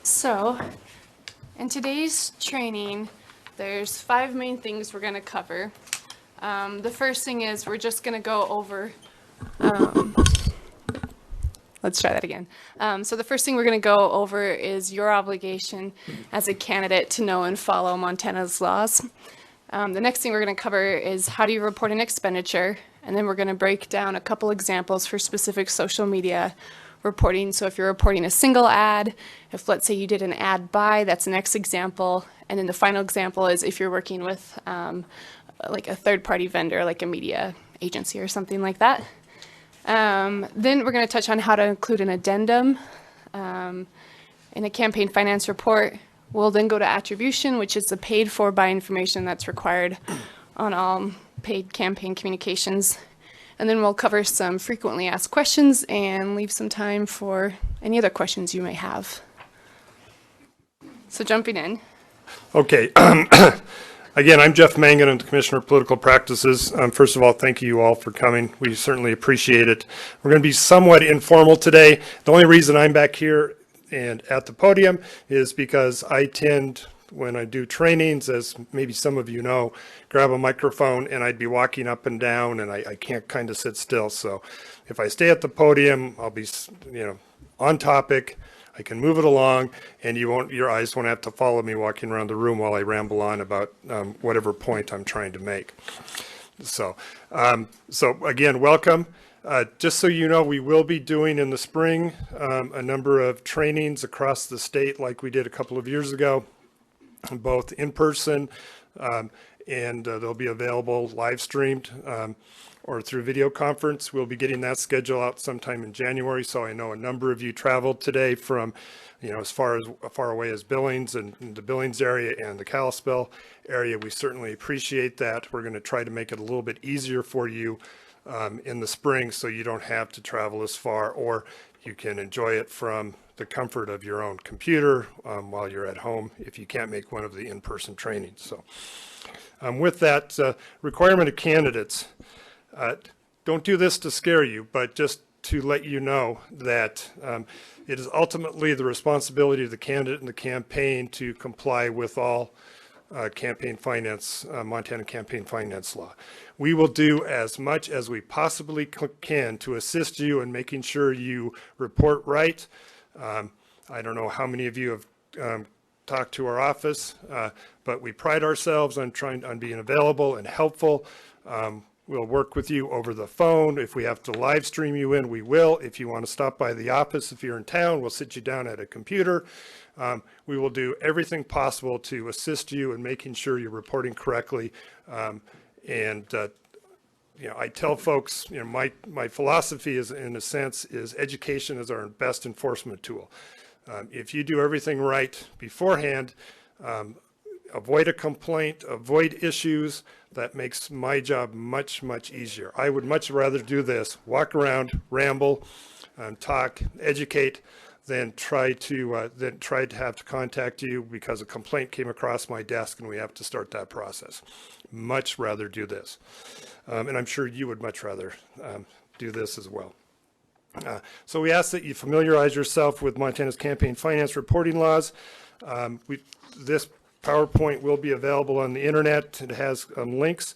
So, in today's training, there's 5 main things we're going to cover. The first thing is we're just going to go over, let's try that again. So the first thing we're going to go over is your obligation as a candidate to know and follow Montana's laws. The next thing we're going to cover is how do you report an expenditure, and then we're going to break down a couple examples for specific social media reporting. So if you're reporting a single ad, if let's say you did an ad buy, that's the next example. And then the final example is if you're working with like a third-party vendor, like a media agency or something like that. Then we're going to touch on how to include an addendum in a campaign finance report. We'll then go to attribution, which is the paid for by information that's required on all paid campaign communications. And then we'll cover some frequently asked questions and leave some time for any other questions you may have. So jumping in. Okay. Again, I'm Jeff Mangan. I'm the Commissioner of Political Practices. First of all, thank you all for coming. We certainly appreciate it. We're going to be somewhat informal today. The only reason I'm back here and at the podium is because I tend, when I do trainings, as maybe some of you know, grab a microphone and I'd be walking up and down and I can't kind of sit still. So if I stay at the podium, I'll be, on topic. I can move it along, and your eyes won't have to follow me walking around the room while I ramble on about whatever point I'm trying to make. So again, welcome. Just so you know, we will be doing in the spring a number of trainings across the state like we did a couple of years ago, both in person and they'll be available live streamed or through video conference. We'll be getting that schedule out sometime in January. So I know a number of you traveled today from, as far away as Billings and the Billings area and the Kalispell area. We certainly appreciate that. We're going to try to make it a little bit easier for you in the spring so you don't have to travel as far, or you can enjoy it from the comfort of your own computer while you're at home if you can't make one of the in-person trainings. So with that, requirement of candidates. Don't do this to scare you, but just to let you know that it is ultimately the responsibility of the candidate and the campaign to comply with all campaign finance, Montana campaign finance law. We will do as much as we possibly can to assist you in making sure you report right. I don't know how many of you have talked to our office, but we pride ourselves on being available and helpful. We'll work with you over the phone. If we have to live stream you in, we will. If you want to stop by the office, if you're in town, we'll sit you down at a computer. We will do everything possible to assist you in making sure you're reporting correctly. I tell folks, my philosophy is, in a sense, is education is our best enforcement tool. If you do everything right beforehand, avoid a complaint, avoid issues, that makes my job much, much easier. I would much rather do this, walk around, ramble, talk, educate, than try to have to contact you because a complaint came across my desk and we have to start that process. Much rather do this. And I'm sure you would much rather do this as well. So we ask that you familiarize yourself with Montana's campaign finance reporting laws. This PowerPoint will be available on the internet. It has links,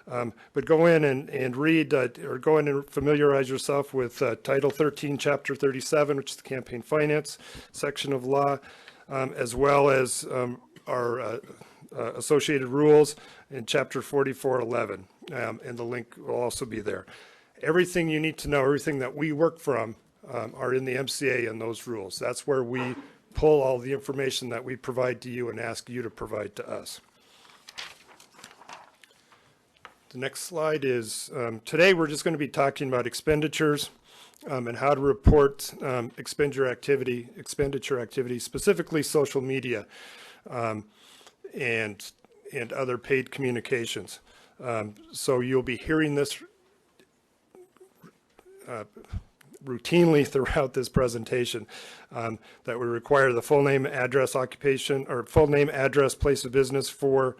but go in and read or go in and familiarize yourself with Title 13, Chapter 37, which is the campaign finance section of law, as well as our associated rules in Chapter 4411, and the link will also be there. Everything you need to know, everything that we work from are in the MCA and those rules. That's where we pull all the information that we provide to you and ask you to provide to us. The next slide is, today we're just going to be talking about expenditures and how to report expenditure activity, specifically social media and other paid communications. So you'll be hearing this routinely throughout this presentation, that we require the full name, address, occupation, or full name, address, place of business for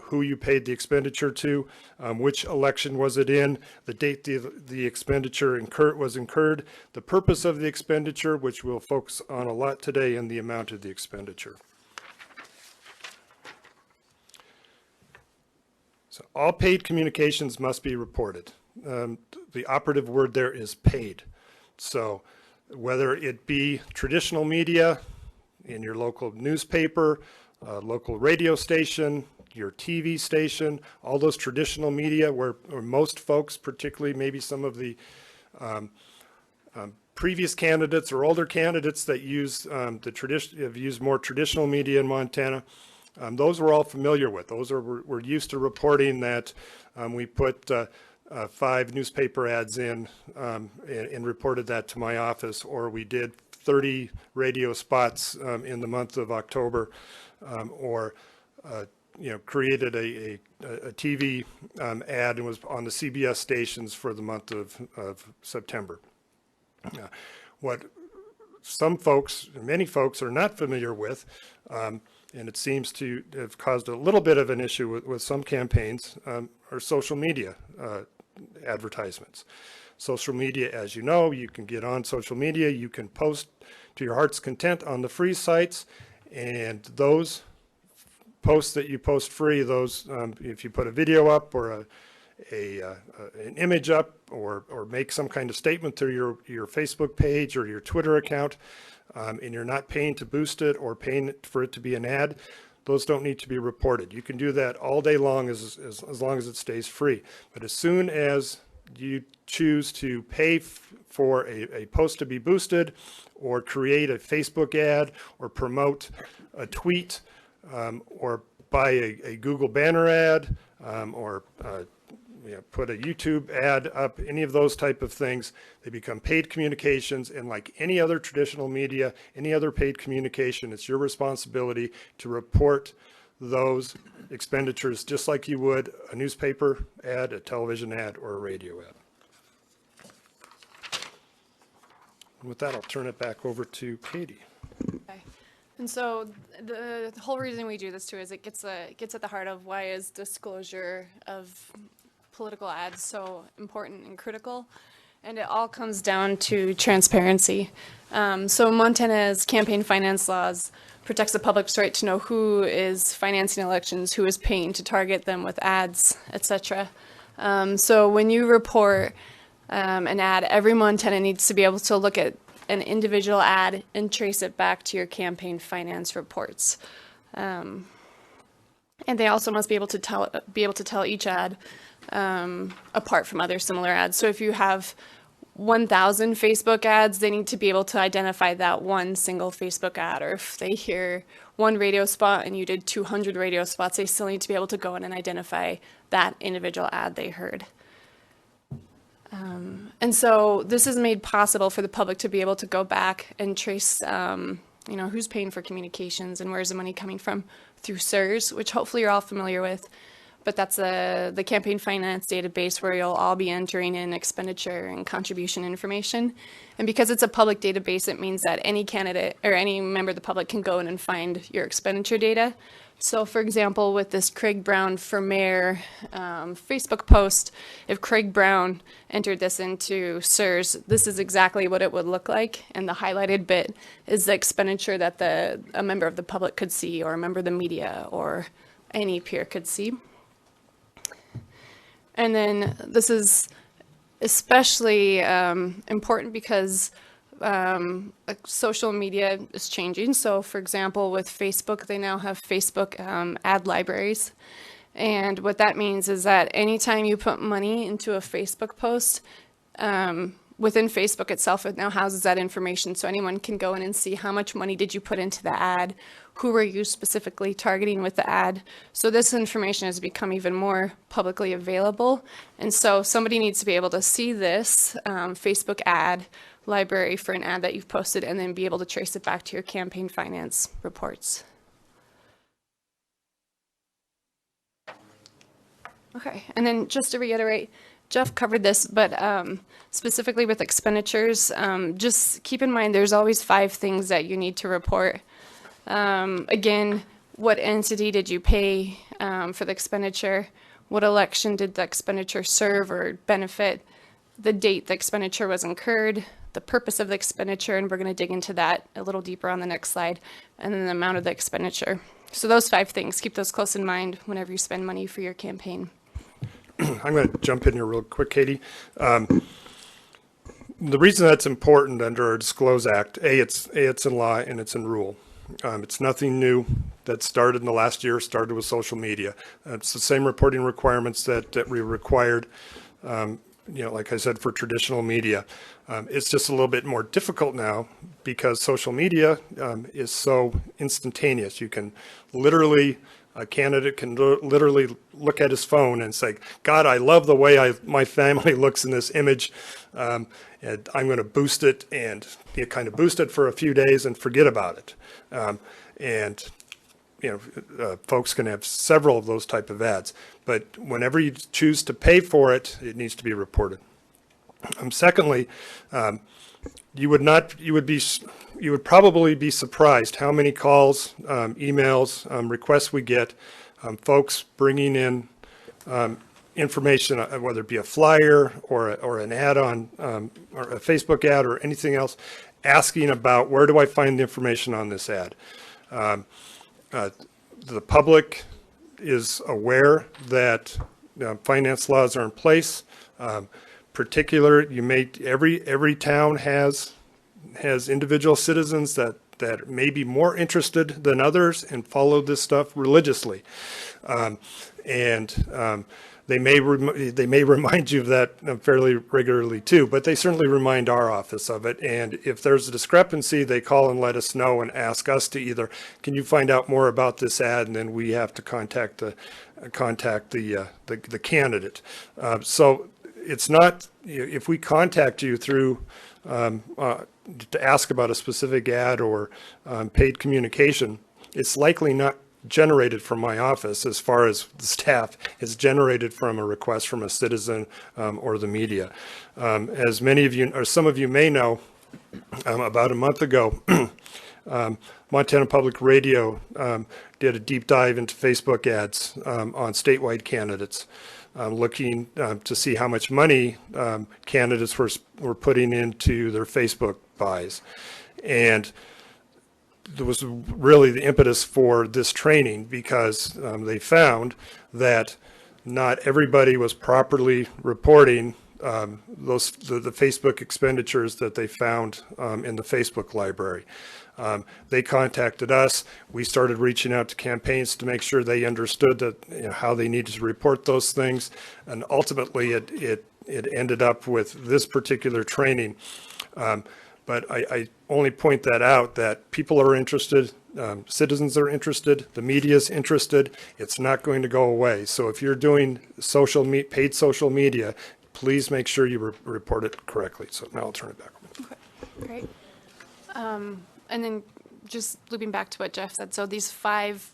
who you paid the expenditure to, which election was it in, the date the expenditure was incurred, the purpose of the expenditure, which we'll focus on a lot today, and the amount of the expenditure. So all paid communications must be reported. The operative word there is paid. So whether it be traditional media in your local newspaper, local radio station, your TV station, all those traditional media where most folks, particularly maybe some of the previous candidates or older candidates that use have used more traditional media in Montana, those we're all familiar with. Those we're used to reporting that we put 5 newspaper ads in and reported that to my office, or we did 30 radio spots in the month of October, or created a TV ad and was on the CBS stations for the month of September. What some folks, many folks, are not familiar with, and it seems to have caused a little bit of an issue with some campaigns, are social media advertisements. Social media, as you know, you can get on social media, you can post to your heart's content on the free sites, and those posts that you post free, those if you put a video up or an image up or make some kind of statement through your Facebook page or your Twitter account, and you're not paying to boost it or paying for it to be an ad, those don't need to be reported. You can do that all day long as long as it stays free. But as soon as you choose to pay for a post to be boosted, or create a Facebook ad, or promote a tweet, or buy a Google banner ad, or put a YouTube ad up, any of those type of things, they become paid communications. And like any other traditional media, any other paid communication, it's your responsibility to report those expenditures just like you would a newspaper ad, a television ad, or a radio ad. And with that, I'll turn it back over to Katie. Okay. And so the whole reason we do this too is it gets at the heart of why is disclosure of political ads so important and critical. And it all comes down to transparency. So Montana's campaign finance laws protects the public's right to know who is financing elections, who is paying to target them with ads, etc. So when you report an ad, every Montana needs to be able to look at an individual ad and trace it back to your campaign finance reports. And they also must be able to tell each ad apart from other similar ads. So if you have 1,000 Facebook ads, they need to be able to identify that one single Facebook ad. Or if they hear one radio spot and you did 200 radio spots, they still need to be able to go in and identify that individual ad they heard. And so this is made possible for the public to be able to go back and trace, who's paying for communications and where's the money coming from through CERS, which hopefully you're all familiar with. But that's the campaign finance database where you'll all be entering in expenditure and contribution information. And because it's a public database, it means that any candidate or any member of the public can go in and find your expenditure data. So for example, with this Craig Brown for Mayor Facebook post, if Craig Brown entered this into CERS, this is exactly what it would look like. And the highlighted bit is the expenditure that a member of the public could see, or a member of the media, or any peer could see. And then this is especially important because social media is changing. So for example, with Facebook, they now have Facebook ad libraries. And what that means is that anytime you put money into a Facebook post, within Facebook itself, it now houses that information. So anyone can go in and see how much money did you put into the ad, who were you specifically targeting with the ad. So this information has become even more publicly available. And so somebody needs to be able to see this Facebook ad library for an ad that you've posted and then be able to trace it back to your campaign finance reports. Okay, and then just to reiterate, Jeff covered this, but specifically with expenditures, just keep in mind there's always 5 things that you need to report. Again, what entity did you pay for the expenditure, what election did the expenditure serve or benefit, the date the expenditure was incurred, the purpose of the expenditure, and we're going to dig into that a little deeper on the next slide, and then the amount of the expenditure. So those 5 things, keep those close in mind whenever you spend money for your campaign. I'm going to jump in here real quick, Katie. The reason that's important under our Disclose Act, it's in law and it's in rule. It's nothing new that started in the last year, started with social media. It's the same reporting requirements that we required, like I said, for traditional media. It's just a little bit more difficult now because social media is so instantaneous. You can literally, a candidate can literally look at his phone and say, God, I love the way my family looks in this image. And I'm going to boost it, and you kind of boost it for a few days and forget about it. Folks can have several of those type of ads, but whenever you choose to pay for it, it needs to be reported. Secondly, you would probably be surprised how many calls, emails, requests we get, folks bringing in information, whether it be a flyer or an ad on or a Facebook ad or anything else, asking about where do I find the information on this ad. The public is aware that finance laws are in place. Every town has individual citizens that may be more interested than others and follow this stuff religiously. They may remind you of that fairly regularly too, but they certainly remind our office of it. And if there's a discrepancy, they call and let us know and ask us to either, can you find out more about this ad? And then we have to contact the candidate. So it's not, if we contact you through to ask about a specific ad or paid communication, it's likely not generated from my office as far as the staff. It's generated from a request from a citizen or the media. As many of you, or some of you may know, about a month ago, Montana Public Radio did a deep dive into Facebook ads on statewide candidates, looking to see how much money candidates were putting into their Facebook buys. And there was really the impetus for this training because they found that not everybody was properly reporting the Facebook expenditures that they found in the Facebook library. They contacted us. We started reaching out to campaigns to make sure they understood that how they needed to report those things, and ultimately it ended up with this particular training. But I only point that out that people are interested, citizens are interested, the media is interested. It's not going to go away. So if you're doing paid social media, please make sure you report it correctly. So now I'll turn it back. Okay, great. And then just looping back to what Jeff said, so these five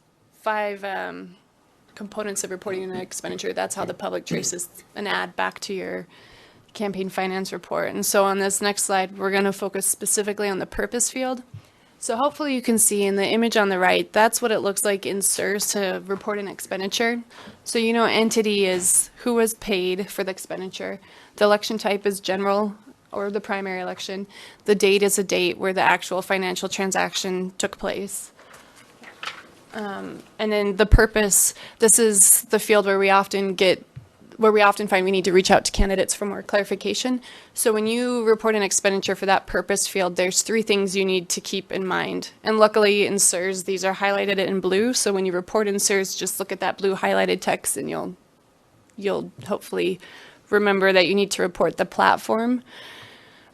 components of reporting an expenditure, that's how the public traces an ad back to your campaign finance report. And so on this next slide, we're going to focus specifically on the purpose field. So hopefully you can see in the image on the right, that's what it looks like in SIRS to report an expenditure. So entity is who was paid for the expenditure. The election type is general or the primary election. The date is a date where the actual financial transaction took place. And then the purpose, this is the field where we often find we need to reach out to candidates for more clarification. So when you report an expenditure for that purpose field, there's 3 things you need to keep in mind. And luckily in SIRS, these are highlighted in blue. So when you report in SIRS, just look at that blue highlighted text and you'll hopefully remember that you need to report the platform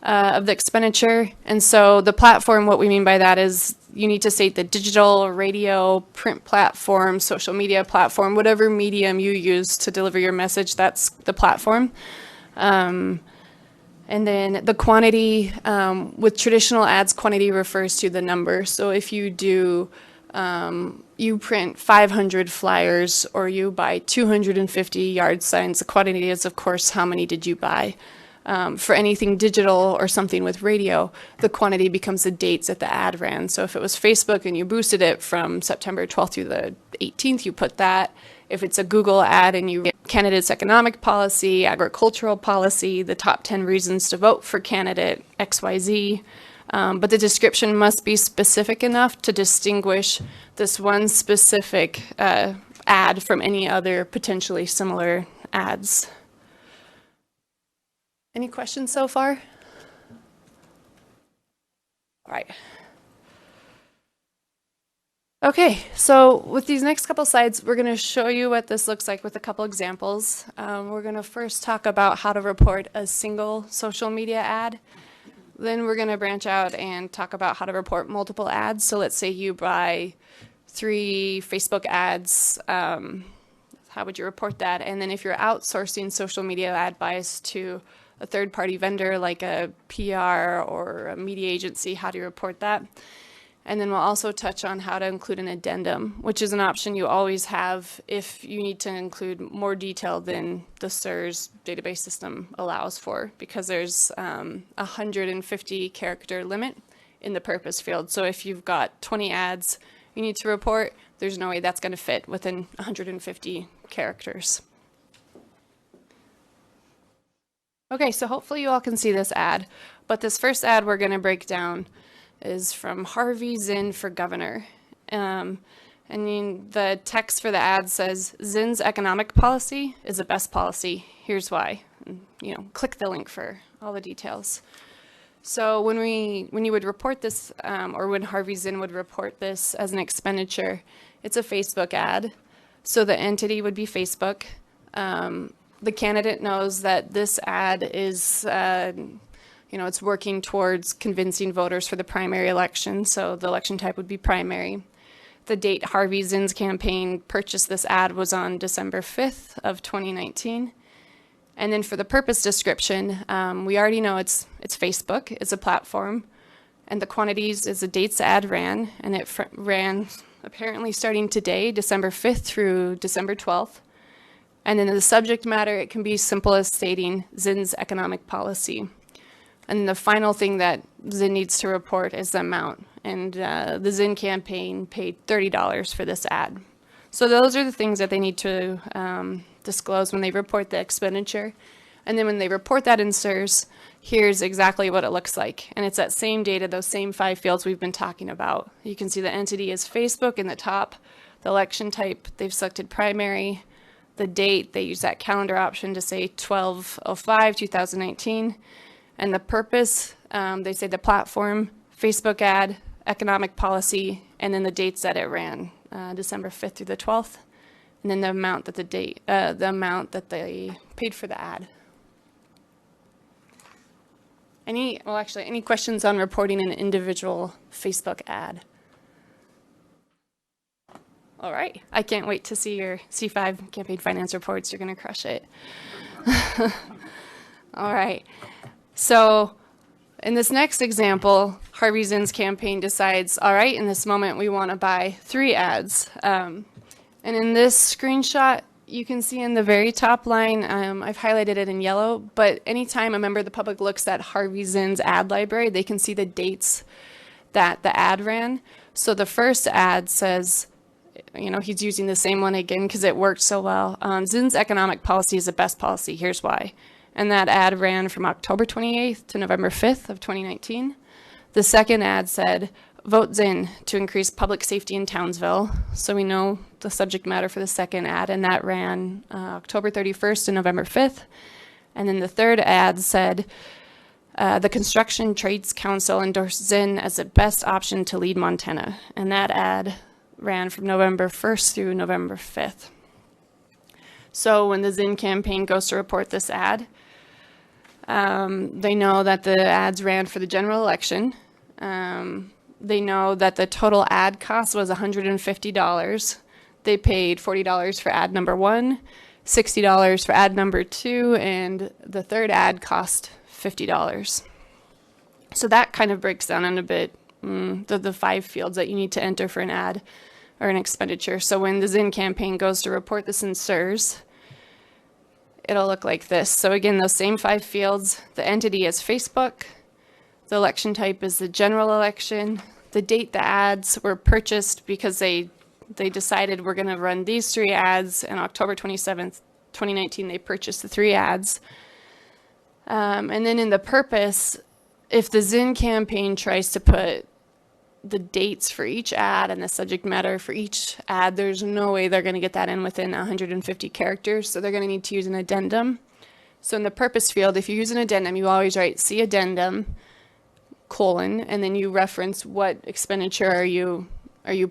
of the expenditure. And so the platform, what we mean by that is you need to state the digital, radio, print platform, social media platform, whatever medium you use to deliver your message, that's the platform. And then the quantity, with traditional ads, quantity refers to the number. So if you do, you print 500 flyers or you buy 250 yard signs, the quantity is, of course, how many did you buy? For anything digital or something with radio, the quantity becomes the dates that the ad ran. So if it was Facebook and you boosted it from September 12th through the 18th, you put that. If it's a Google ad and you get candidate's economic policy, agricultural policy, the top 10 reasons to vote for candidate XYZ, but the description must be specific enough to distinguish this one specific ad from any other potentially similar ads. Any questions so far? All right. Okay, so with these next couple slides, we're going to show you what this looks like with a couple examples. We're going to first talk about how to report a single social media ad. Then we're going to branch out and talk about how to report multiple ads. So let's say you buy 3 Facebook ads. How would you report that? And then if you're outsourcing social media ad buys to a third-party vendor like a PR or a media agency, how do you report that? And then we'll also touch on how to include an addendum, which is an option you always have if you need to include more detail than the SIRS database system allows for, because there's 150 character limit in the purpose field. So if you've got 20 ads you need to report, there's no way that's going to fit within 150 characters. Okay, so hopefully you all can see this ad, but this first ad we're going to break down is from Harvey Zinn for governor. And the text for the ad says, Zinn's economic policy is the best policy. Here's why. And, click the link for all the details. So when you would report this, or when Harvey Zinn would report this as an expenditure, it's a Facebook ad. So the entity would be Facebook. The candidate knows that this ad is it's working towards convincing voters for the primary election, so the election type would be primary. The date Harvey Zinn's campaign purchased this ad was on December 5th of 2019. And then for the purpose description, we already know it's Facebook, it's a platform, and the quantities is the dates the ad ran, and it ran apparently starting today, December 5th through December 12th. And then the subject matter, it can be simple as stating Zinn's economic policy. And the final thing that Zinn needs to report is the amount. And the Zinn campaign paid $30 for this ad. So those are the things that they need to disclose when they report the expenditure. And then when they report that in SIRS, here's exactly what it looks like. And it's that same data, those same 5 fields we've been talking about. You can see the entity is Facebook in the top, the election type, they've selected primary, the date, they use that calendar option to say 12/05/2019. And the purpose, they say the platform, Facebook ad, economic policy, and then the dates that it ran, December 5th through the 12th, and then the amount that they paid for the ad. Any questions on reporting an individual Facebook ad? All right, I can't wait to see your C5 campaign finance reports. You're going to crush it. All right. So in this next example, Harvey Zinn's campaign decides, all right, in this moment we want to buy 3 ads. And in this screenshot, you can see in the very top line, I've highlighted it in yellow, but anytime a member of the public looks at Harvey Zinn's ad library, they can see the dates that the ad ran. So the first ad says, he's using the same one again because it worked so well. Zinn's economic policy is the best policy. Here's why. And that ad ran from October 28th to November 5th of 2019. The second ad said, vote Zinn to increase public safety in Townsville. So we know the subject matter for the second ad, and that ran October 31st to November 5th. And then the third ad said, the Construction Trades Council endorsed Zinn as the best option to lead Montana. And that ad ran from November 1st through November 5th. So when the Zinn campaign goes to report this ad, they know that the ads ran for the general election. They know that the total ad cost was $150. They paid $40 for ad number 1, $60 for ad number 2, and the third ad cost $50. So that kind of breaks down in a bit the 5 fields that you need to enter for an ad or an expenditure. So when the Zinn campaign goes to report this in SIRS, it'll look like this. So again, those same 5 fields. The entity is Facebook. The election type is the general election. The date the ads were purchased, because they decided we're going to run these 3 ads, and October 27th, 2019, they purchased the 3 ads. And then in the purpose, if the Zinn campaign tries to put the dates for each ad and the subject matter for each ad, there's no way they're going to get that in within 150 characters, so they're going to need to use an addendum. So in the purpose field, if you use an addendum, you always write "see addendum," colon, and then you reference what expenditure are you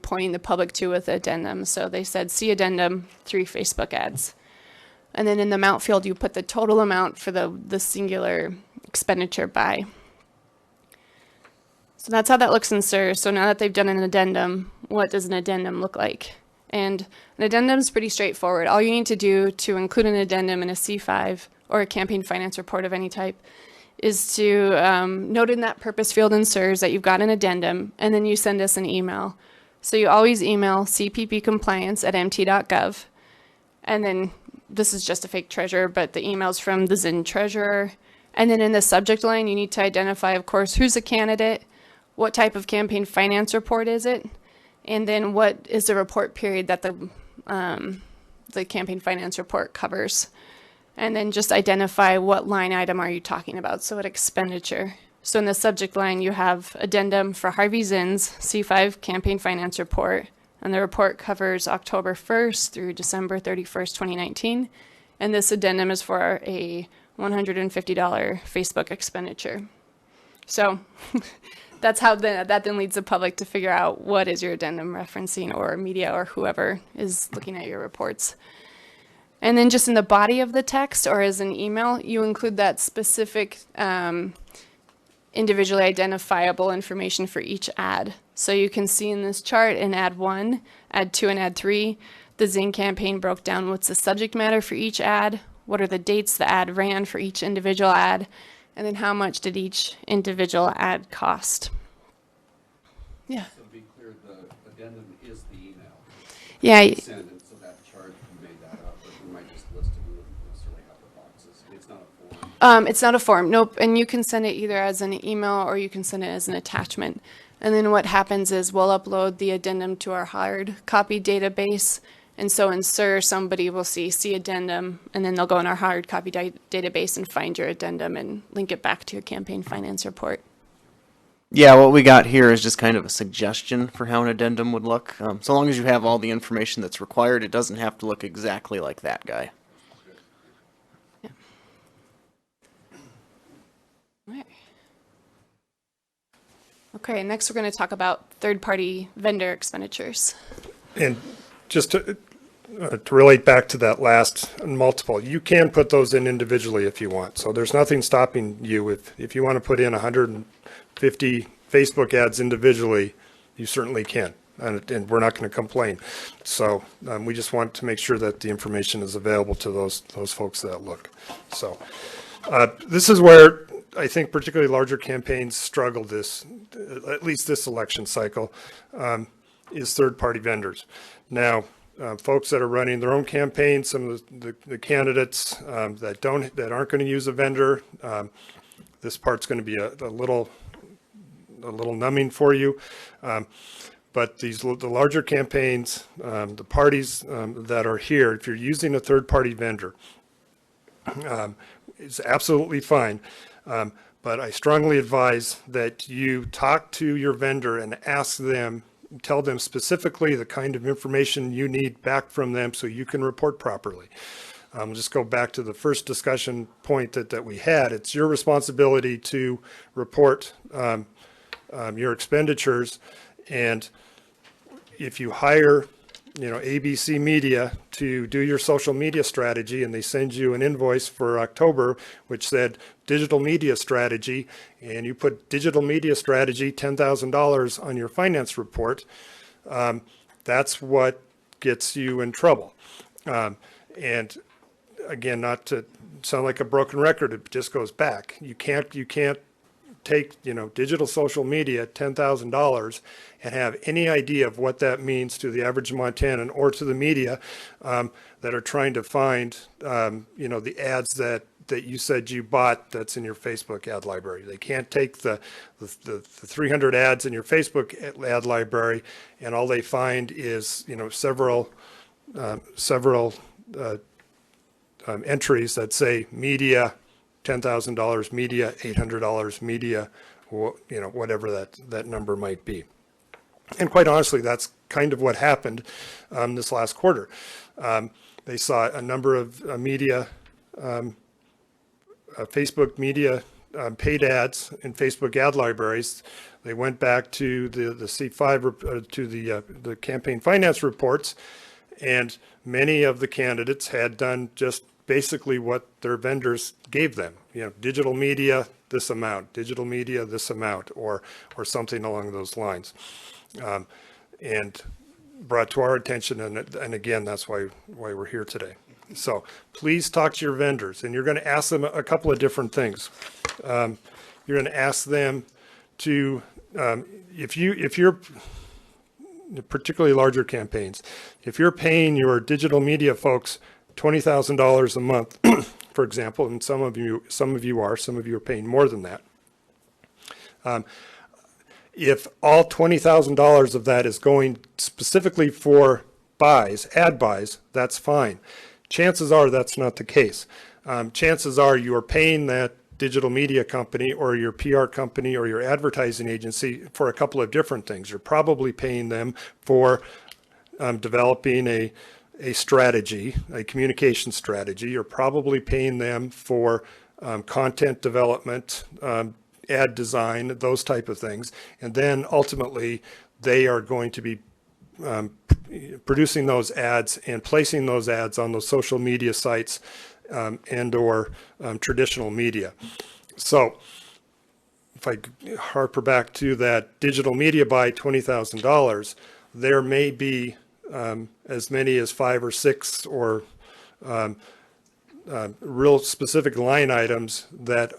pointing the public to with the addendum. So they said "see addendum 3 Facebook ads." And then in the amount field, you put the total amount for the singular expenditure by. So that's how that looks in SIR. So now that they've done an addendum, what does an addendum look like? And an addendum is pretty straightforward. All you need to do to include an addendum in a C5 or a campaign finance report of any type is to note in that purpose field in SIRS that you've got an addendum, and then you send us an email. So you always email cppcompliance@mt.gov, and then this is just a fake treasurer, but the email's from the Zinn treasurer. And then in the subject line, you need to identify, of course, who's a candidate, what type of campaign finance report is it, and then what is the report period that the campaign finance report covers. And then just identify what line item are you talking about, so what expenditure. So in the subject line, you have addendum for Harvey Zinn's C5 campaign finance report, and the report covers October 1st through December 31st, 2019. And this addendum is for a $150 Facebook expenditure. So that's how that then leads the public to figure out what is your addendum referencing, or media, or whoever is looking at your reports. And then just in the body of the text or as an email, you include that specific individually identifiable information for each ad. So you can see in this chart in ad 1, ad 2, and ad 3, the Zinn campaign broke down what's the subject matter for each ad, what are the dates the ad ran for each individual ad, and then how much did each individual ad cost. Yeah. So to be clear, the addendum is the email. Yeah. Send it, so that chart, you made that up, but we might just list it, we wouldn't necessarily have the boxes. It's not a form. It's not a form, nope. And you can send it either as an email or you can send it as an attachment. And then what happens is we'll upload the addendum to our hard copy database. And so in SIR, somebody will see addendum, and then they'll go in our hard copy database and find your addendum and link it back to your campaign finance report. Yeah, what we got here is just kind of a suggestion for how an addendum would look. So long as you have all the information that's required, it doesn't have to look exactly like that guy. Yeah. All right. Okay, next we're going to talk about third-party vendor expenditures. And just to relate back to that last multiple, you can put those in individually if you want. So there's nothing stopping you if you want to put in 150 Facebook ads individually, you certainly can. And we're not going to complain. So we just want to make sure that the information is available to those folks that look. So this is where I think particularly larger campaigns struggle at least this election cycle, is third-party vendors. Now, folks that are running their own campaigns, some of the candidates that aren't going to use a vendor, this part's going to be a little numbing for you. But the larger campaigns, the parties that are here, if you're using a third-party vendor, it's absolutely fine. But I strongly advise that you talk to your vendor and ask them, tell them specifically the kind of information you need back from them so you can report properly. Just go back to the first discussion point that we had. It's your responsibility to report your expenditures, and if you hire ABC Media to do your social media strategy, and they send you an invoice for October which said digital media strategy, and you put digital media strategy $10,000 on your finance report, that's what gets you in trouble. And again, not to sound like a broken record, it just goes back. You can't take, digital social media, $10,000, and have any idea of what that means to the average Montanan or to the media that are trying to find, the ads that you said you bought that's in your Facebook ad library. They can't take the 300 ads in your Facebook ad library, and all they find is, several entries that say media, $10,000, media, $800, media, whatever that number might be. And quite honestly, that's kind of what happened this last quarter. They saw a number of media, Facebook media paid ads in Facebook ad libraries. They went back to the C5, to the campaign finance reports, and many of the candidates had done just basically what their vendors gave them. Digital media, this amount, digital media, this amount, or something along those lines. And brought to our attention, and again, that's why we're here today. So please talk to your vendors, and you're going to ask them a couple of different things. You're going to ask them to, if you're particularly larger campaigns, if you're paying your digital media folks $20,000 a month, for example, and some of you are paying more than that. If all $20,000 of that is going specifically for buys, ad buys, that's fine. Chances are that's not the case. Chances are you are paying that digital media company or your PR company or your advertising agency for a couple of different things. You're probably paying them for developing a strategy, a communication strategy. You're probably paying them for content development, ad design, those type of things. And then ultimately, they are going to be producing those ads and placing those ads on those social media sites and or traditional media. So if I harper back to that digital media buy $20,000, there may be as many as 5 or 6 or real specific line items that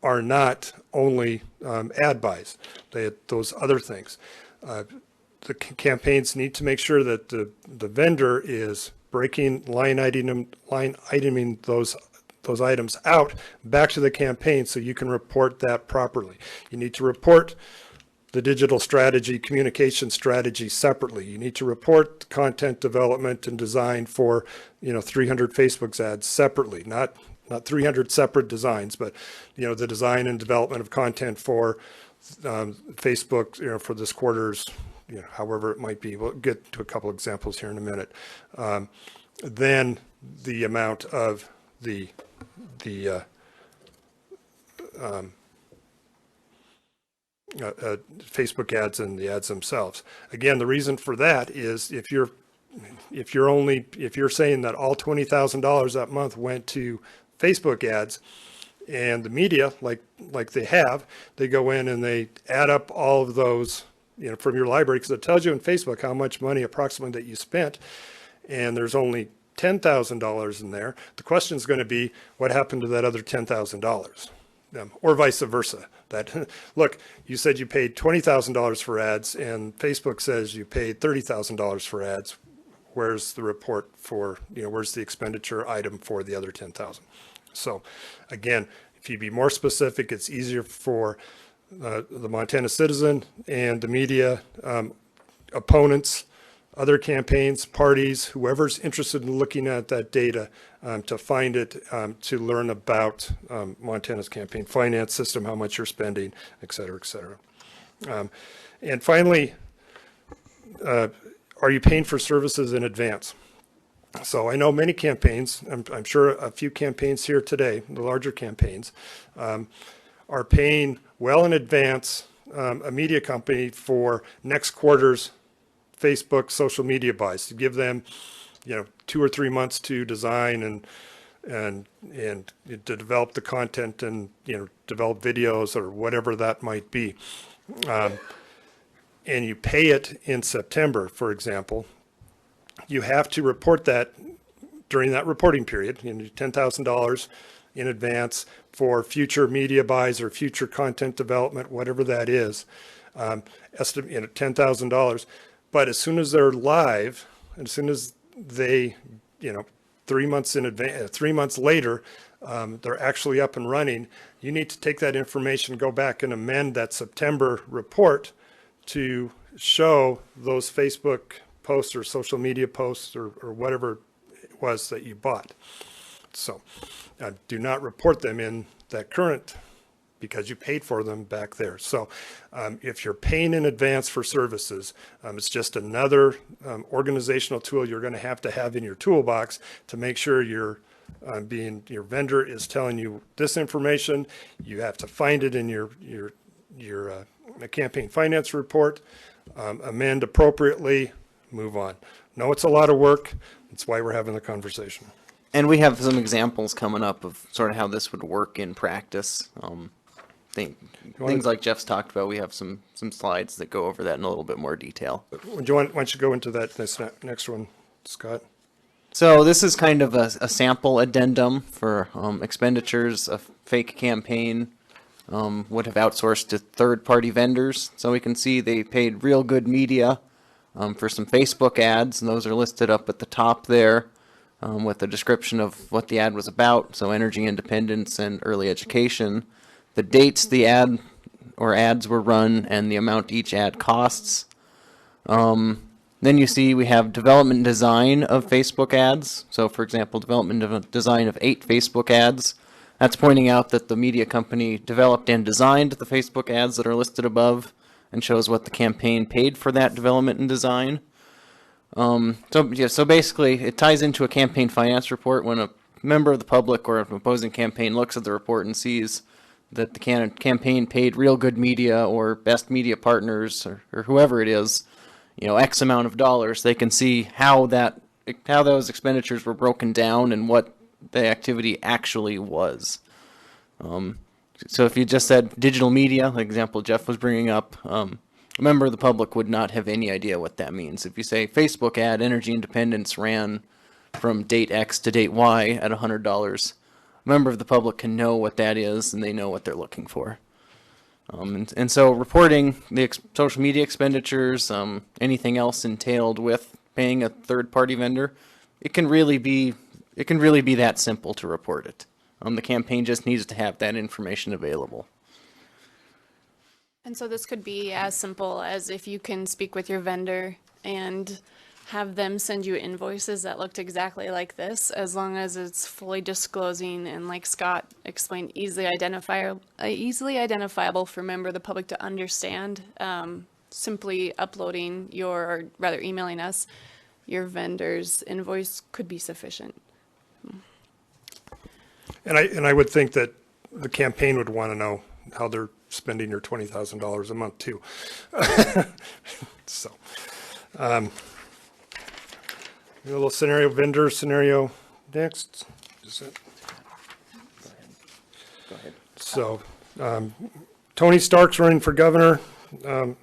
are not only ad buys, those other things. The campaigns need to make sure that the vendor is breaking line iteming those items out back to the campaign so you can report that properly. You need to report the digital strategy, communication strategy separately. You need to report content development and design for 300 Facebook ads separately, not 300 separate designs, but the design and development of content for Facebook, for this quarter's, however it might be. We'll get to a couple examples here in a minute. Then the amount of the Facebook ads and the ads themselves. Again, the reason for that is if you're saying that all $20,000 that month went to Facebook ads, and the media, like they go in and they add up all of those, from your library, because it tells you in Facebook how much money approximately that you spent, and there's only $10,000 in there. The question is going to be, what happened to that other $10,000? Or vice versa. That, look, you said you paid $20,000 for ads, and Facebook says you paid $30,000 for ads. Where's the report for, where's the expenditure item for the other 10,000? So again, if you be more specific, it's easier for the Montana citizen and the media opponents, other campaigns, parties, whoever's interested in looking at that data to find it, to learn about Montana's campaign finance system, how much you're spending, et cetera, et cetera. And finally, are you paying for services in advance? So I know many campaigns, I'm sure a few campaigns here today, the larger campaigns, are paying well in advance a media company for next quarter's Facebook social media buys to give them, 2 or 3 months to design and to develop the content and, develop videos or whatever that might be. And you pay it in September, for example, you have to report that during that reporting period, $10,000 in advance for future media buys or future content development, whatever that is, estimate $10,000. But as soon as they're live, as soon as they, 3 months in advance, 3 months later, they're actually up and running, you need to take that information, go back and amend that September report to show those Facebook posts or social media posts or whatever it was that you bought. So do not report them in that current, because you paid for them back there. So if you're paying in advance for services, it's just another organizational tool you're going to have in your toolbox to make sure your vendor is telling you this information. You have to find it in your campaign finance report, amend appropriately, move on. No, it's a lot of work. That's why we're having the conversation. And we have some examples coming up of sort of how this would work in practice. Things like Jeff's talked about, we have some slides that go over that in a little bit more detail. Why don't you go into that next one, Scott? So this is kind of a sample addendum for expenditures. A fake campaign would have outsourced to third-party vendors. So we can see they paid Real Good Media for some Facebook ads, and those are listed up at the top there with a description of what the ad was about, so energy independence and early education, the dates the ad or ads were run, and the amount each ad costs. Then you see we have development and design of Facebook ads. So for example, development of design of 8 Facebook ads. That's pointing out that the media company developed and designed the Facebook ads that are listed above, and shows what the campaign paid for that development and design. So basically it ties into a campaign finance report. When a member of the public or an opposing campaign looks at the report and sees that the campaign paid Real Good Media or Best Media Partners or whoever it is, X amount of dollars, they can see how those expenditures were broken down and what the activity actually was. So if you just said digital media, the example Jeff was bringing up, a member of the public would not have any idea what that means. If you say Facebook ad, energy independence ran from date X to date Y at $100, a member of the public can know what that is, and they know what they're looking for. And so reporting the social media expenditures, anything else entailed with paying a third-party vendor, it can really be that simple to report it. The campaign just needs to have that information available. And so this could be as simple as if you can speak with your vendor and have them send you invoices that looked exactly like this, as long as it's fully disclosing and, like Scott explained, easily identifiable for a member of the public to understand. Simply uploading or rather emailing us your vendor's invoice could be sufficient. And I would think that the campaign would want to know how they're spending your $20,000 a month too. So, a little vendor scenario next. Is it? Go ahead. So, Tony Stark's running for governor. And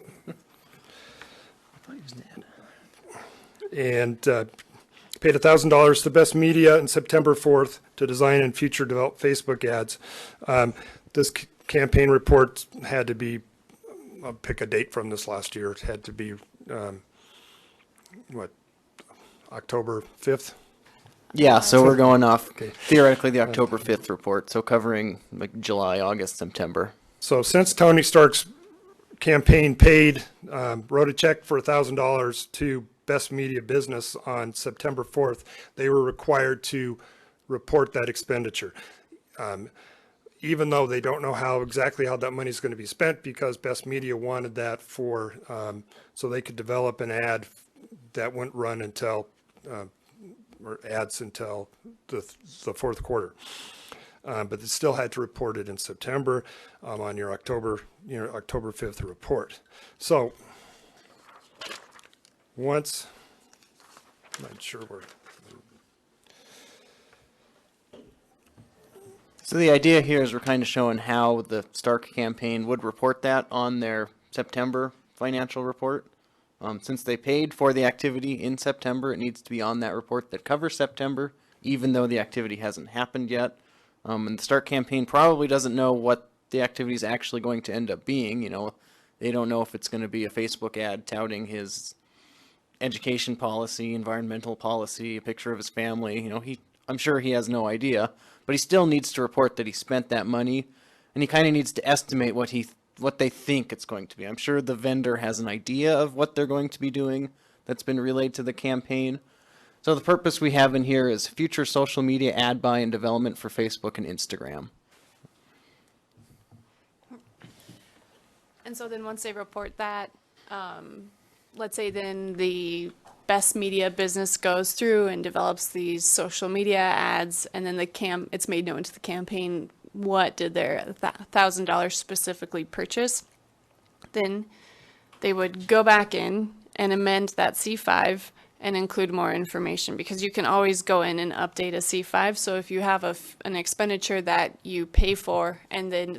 paid $1,000 to Best Media in September 4th to design and future develop Facebook ads. This campaign report had to be, I'll pick a date from this last year, it had to be, October 5th? Yeah, so we're going off Okay. theoretically the October 5th report, so covering like July, August, September. So since Tony Stark's campaign paid, wrote a check for $1,000 to Best Media Business on September 4th, they were required to report that expenditure. Even though they don't know exactly how that money is going to be spent, because Best Media wanted that for, so they could develop an ad that wouldn't run until, or ads until the fourth quarter. But they still had to report it in September on your October 5th report. So once, I'm not sure where. So the idea here is we're kind of showing how the Stark campaign would report that on their September financial report. Since they paid for the activity in September, it needs to be on that report that covers September, even though the activity hasn't happened yet. And the start campaign probably doesn't know what the activity is actually going to end up being. You know, they don't know if it's going to be a Facebook ad touting his education policy, environmental policy, a picture of his family. You know, I'm sure he has no idea, but he still needs to report that he spent that money, and he kind of needs to estimate what they think it's going to be. I'm sure the vendor has an idea of what they're going to be doing that's been relayed to the campaign. So the purpose we have in here is future social media ad buy and development for Facebook and Instagram. And so then once they report that, let's say then the best media business goes through and develops these social media ads, and then it's made known to the campaign what did their $1,000 specifically purchase. Then they would go back in and amend that C5 and include more information, because you can always go in and update a C5. So if you have an expenditure that you pay for, and then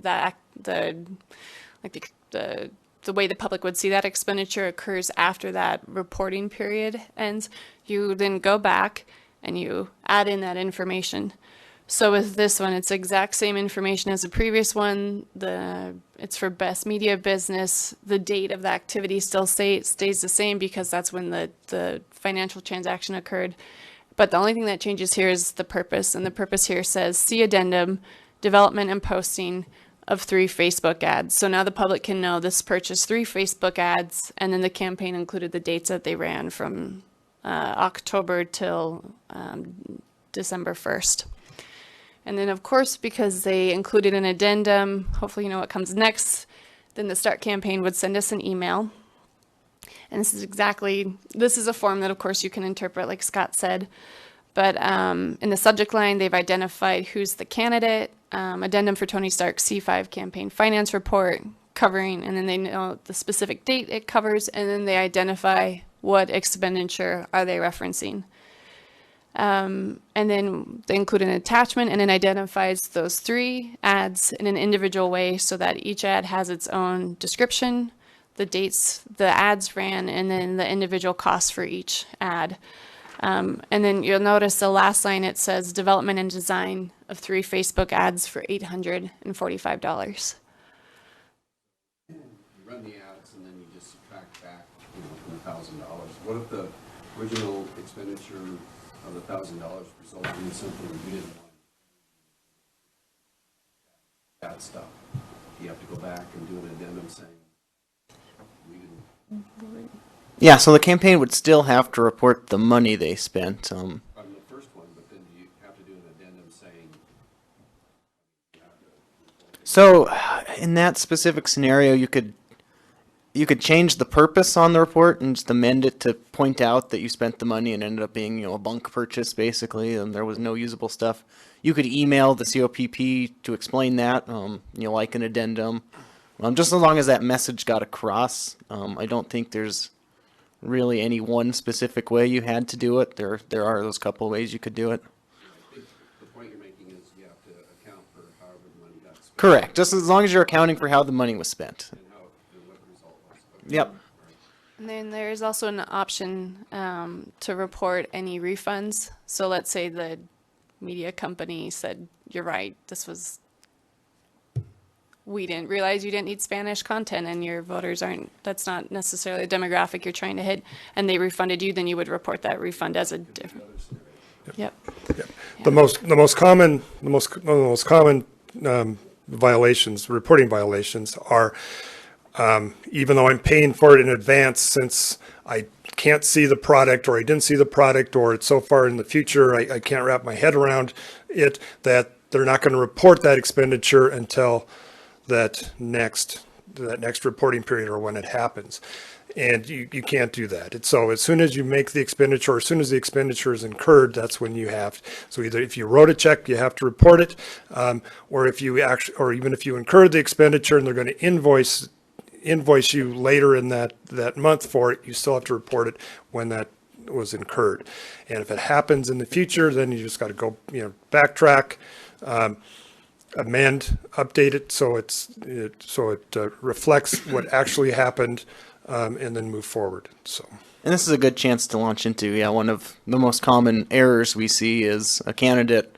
the way the public would see that expenditure occurs after that reporting period ends, you then go back and you add in that information. So with this one, it's exact same information as the previous one. It's for best media business. The date of the activity still stays the same, because that's when the financial transaction occurred. But the only thing that changes here is the purpose. And the purpose here says, see addendum, development and posting of 3 Facebook ads. So now the public can know this purchased 3 Facebook ads, and then the campaign included the dates that they ran from October till December 1st. And then, of course, because they included an addendum, hopefully you know what comes next, then the start campaign would send us an email. And this is a form that, of course, you can interpret, like Scott said. But in the subject line, they've identified who's the candidate, addendum for Tony Stark's C5 campaign finance report covering, and then they know the specific date it covers, and then they identify what expenditure are they referencing. And then they include an attachment, and it identifies those 3 ads in an individual way so that each ad has its own description, the dates the ads ran, and then the individual costs for each ad. And then you'll notice the last line, it says development and design of 3 Facebook ads for $845. You run the ads and then you just subtract back, from $1,000. What if the original expenditure of the $1,000 resulted in something you didn't want? That stuff. You have to go back and do an addendum saying we didn't. Yeah, so the campaign would still have to report the money they spent. On the first one, but then you have to do an addendum saying. So in that specific scenario, you could change the purpose on the report and just amend it to point out that you spent the money and ended up being, a bunk purchase basically, and there was no usable stuff. You could email the COPP to explain that, like an addendum. Just as long as that message got across. I don't think there's really any one specific way you had to do it. There are those couple of ways you could do it. I think the point you're making is you have to account for however the money got spent. Correct. Just as long as you're accounting for how the money was spent. And what the result was. Okay. Yep. And then there is also an option to report any refunds. So let's say the media company said, you're right, we didn't realize you didn't need Spanish content, and your voters that's not necessarily a demographic you're trying to hit, and they refunded you, then you would report that refund as a different. Yep. Yep. The most common violations, reporting violations, are even though I'm paying for it in advance, since I can't see the product, or I didn't see the product, or it's so far in the future I can't wrap my head around it, that they're not going to report that expenditure until that next reporting period, or when it happens. And you can't do that. So as soon as you make the expenditure, or as soon as the expenditure is incurred, that's when you have. So either if you wrote a check, you have to report it, or even if you incurred the expenditure and they're going to invoice you later in that month for it, you still have to report it when that was incurred. And if it happens in the future, then you just got to go, backtrack, amend, update it so it reflects what actually happened, and then move forward. So. And this is a good chance to launch into, one of the most common errors we see is a candidate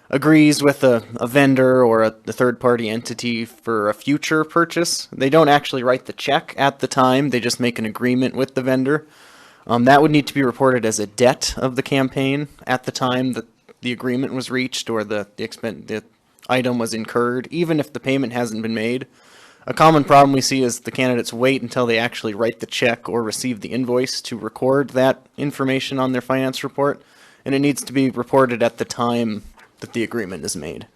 agrees with a vendor or a third-party entity for a future purchase. They don't actually write the check at the time. They just make an agreement with the vendor. That would need to be reported as a debt of the campaign at the time that the agreement was reached or the item was incurred, even if the payment hasn't been made. A common problem we see is the candidates wait until they actually write the check or receive the invoice to record that information on their finance report, and it needs to be reported at the time that the agreement is made.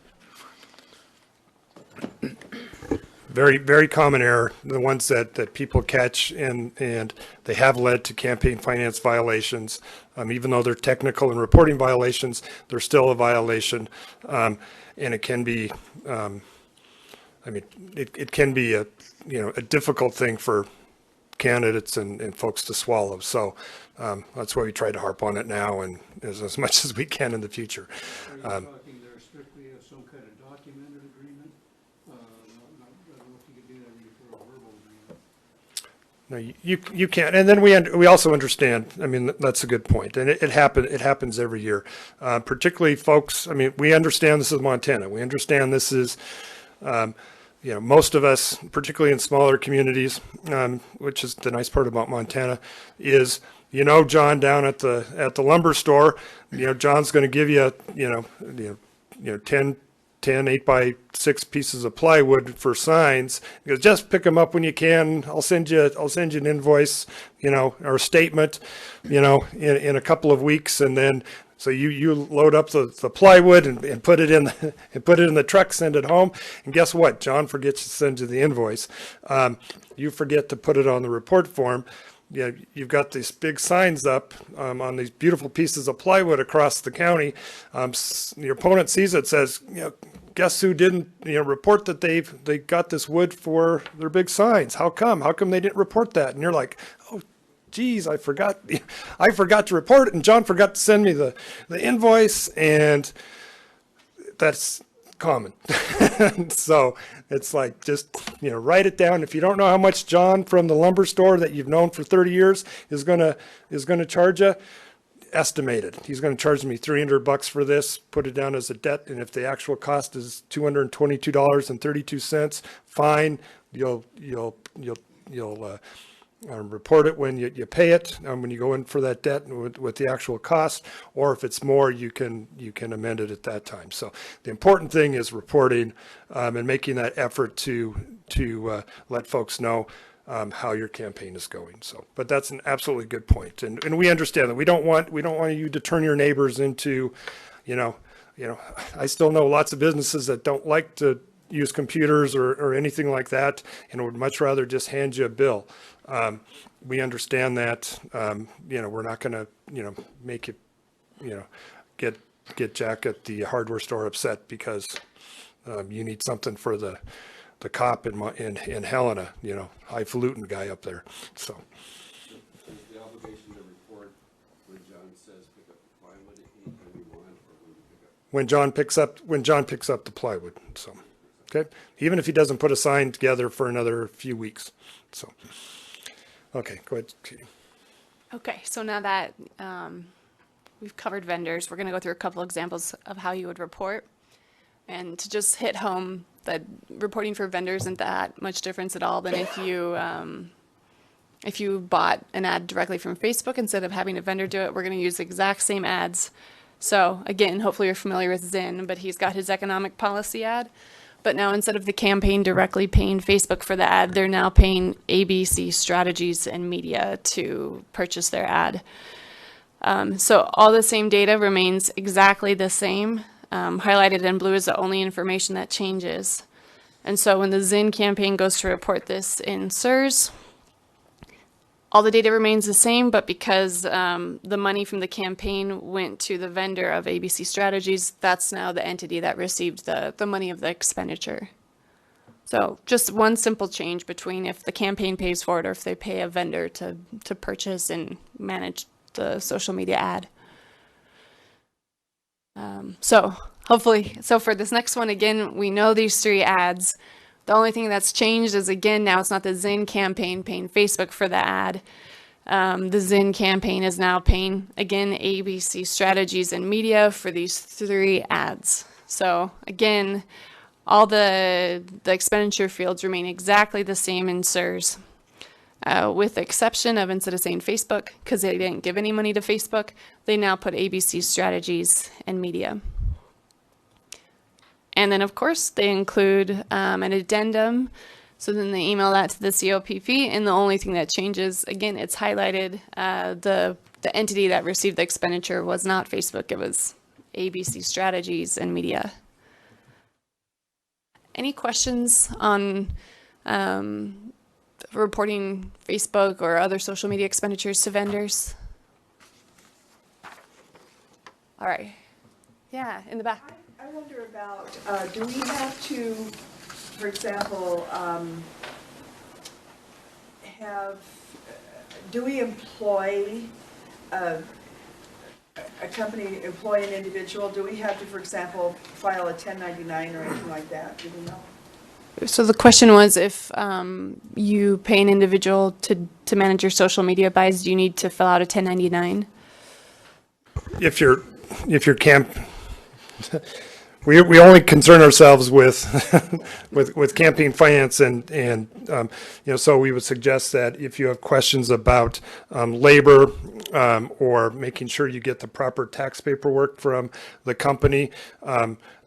Very, very common error, the ones that people catch, and they have led to campaign finance violations. Even though they're technical and reporting violations, they're still a violation. And it can be, it can be a difficult thing for candidates and folks to swallow. So that's why we try to harp on it now and as much as we can in the future. Are you talking there strictly of some kind of documented agreement? I don't know if you could do that for a verbal agreement. No, you can't. And then we also understand. I mean, that's a good point, and it happens every year. Particularly, folks. I mean, we understand this is Montana. We understand this is, most of us, particularly in smaller communities, which is the nice part about Montana, is John down at the lumber store. John's going to give you 10 8x6 pieces of plywood for signs. He goes, just pick them up when you can. I'll send you an invoice, or a statement, in a couple of weeks, and then so you load up the plywood and put it in the truck, send it home, and guess what? John forgets to send you the invoice. You forget to put it on the report form. You've got these big signs up on these beautiful pieces of plywood across the county. Your opponent sees it, says, guess who didn't report that they got this wood for their big signs? How come? How come they didn't report that? And you're like, oh, geez, I forgot to report it, and John forgot to send me the invoice, and that's common. So it's like, just write it down. If you don't know how much John from the lumber store that you've known for 30 years is gonna charge you, estimate it. He's going to charge me $300 for this. Put it down as a debt, and if the actual cost is $222.32, fine. You'll report it when you pay it, when you go in for that debt with the actual cost, or if it's more, you can amend it at that time. So the important thing is reporting and making that effort to let folks know how your campaign is going. So, but that's an absolutely good point, and we understand that we don't want you to turn your neighbors into, I still know lots of businesses that don't like to use computers or anything like that, and would much rather just hand you a bill. We understand that. We're not going to make it get Jack at the hardware store upset because you need something for the COPP in Helena, highfalutin guy up there. So The obligation to report when John says pick up the plywood anytime you want, or when you pick up. when John picks up the plywood. So, okay, even if he doesn't put a sign together for another few weeks. So, okay, go ahead, Katie. Okay, so now that we've covered vendors, we're going to go through a couple examples of how you would report. And to just hit home that reporting for vendors isn't that much difference at all than if you bought an ad directly from Facebook instead of having a vendor do it. We're going to use the exact same ads. So again, hopefully you're familiar with Zinn, but he's got his economic policy ad. But now instead of the campaign directly paying Facebook for the ad, they're now paying ABC Strategies and Media to purchase their ad. So all the same data remains exactly the same. Highlighted in blue is the only information that changes. And so when the Zinn campaign goes to report this in SIRS, all the data remains the same, but because the money from the campaign went to the vendor of ABC Strategies, that's now the entity that received the money of the expenditure. So just one simple change between if the campaign pays for it or if they pay a vendor to purchase and manage the social media ad. So for this next one, again, we know these three ads. The only thing that's changed is, again, now it's not the Zinn campaign paying Facebook for the ad. The Zinn campaign is now paying, again, ABC Strategies and Media for these three ads. So again, all the expenditure fields remain exactly the same in CSRS, with the exception of, instead of saying Facebook, because they didn't give any money to Facebook, they now put ABC strategies and media. And then, of course, they include an addendum. So then they email that to the COPP, and the only thing that changes, again, it's highlighted, the entity that received the expenditure was not Facebook, it was ABC strategies and media. Any questions on reporting Facebook or other social media expenditures to vendors? All right. Yeah, in the back. I wonder about, do we have to, for example, do we employ a company, employ an individual? Do we have to, for example, file a 1099 or anything like that? Do we know? So the question was, if you pay an individual to manage your social media buys, do you need to fill out a 1099? If you're we only concern ourselves with with campaign finance, and so we would suggest that if you have questions about labor, or making sure you get the proper tax paperwork from the company,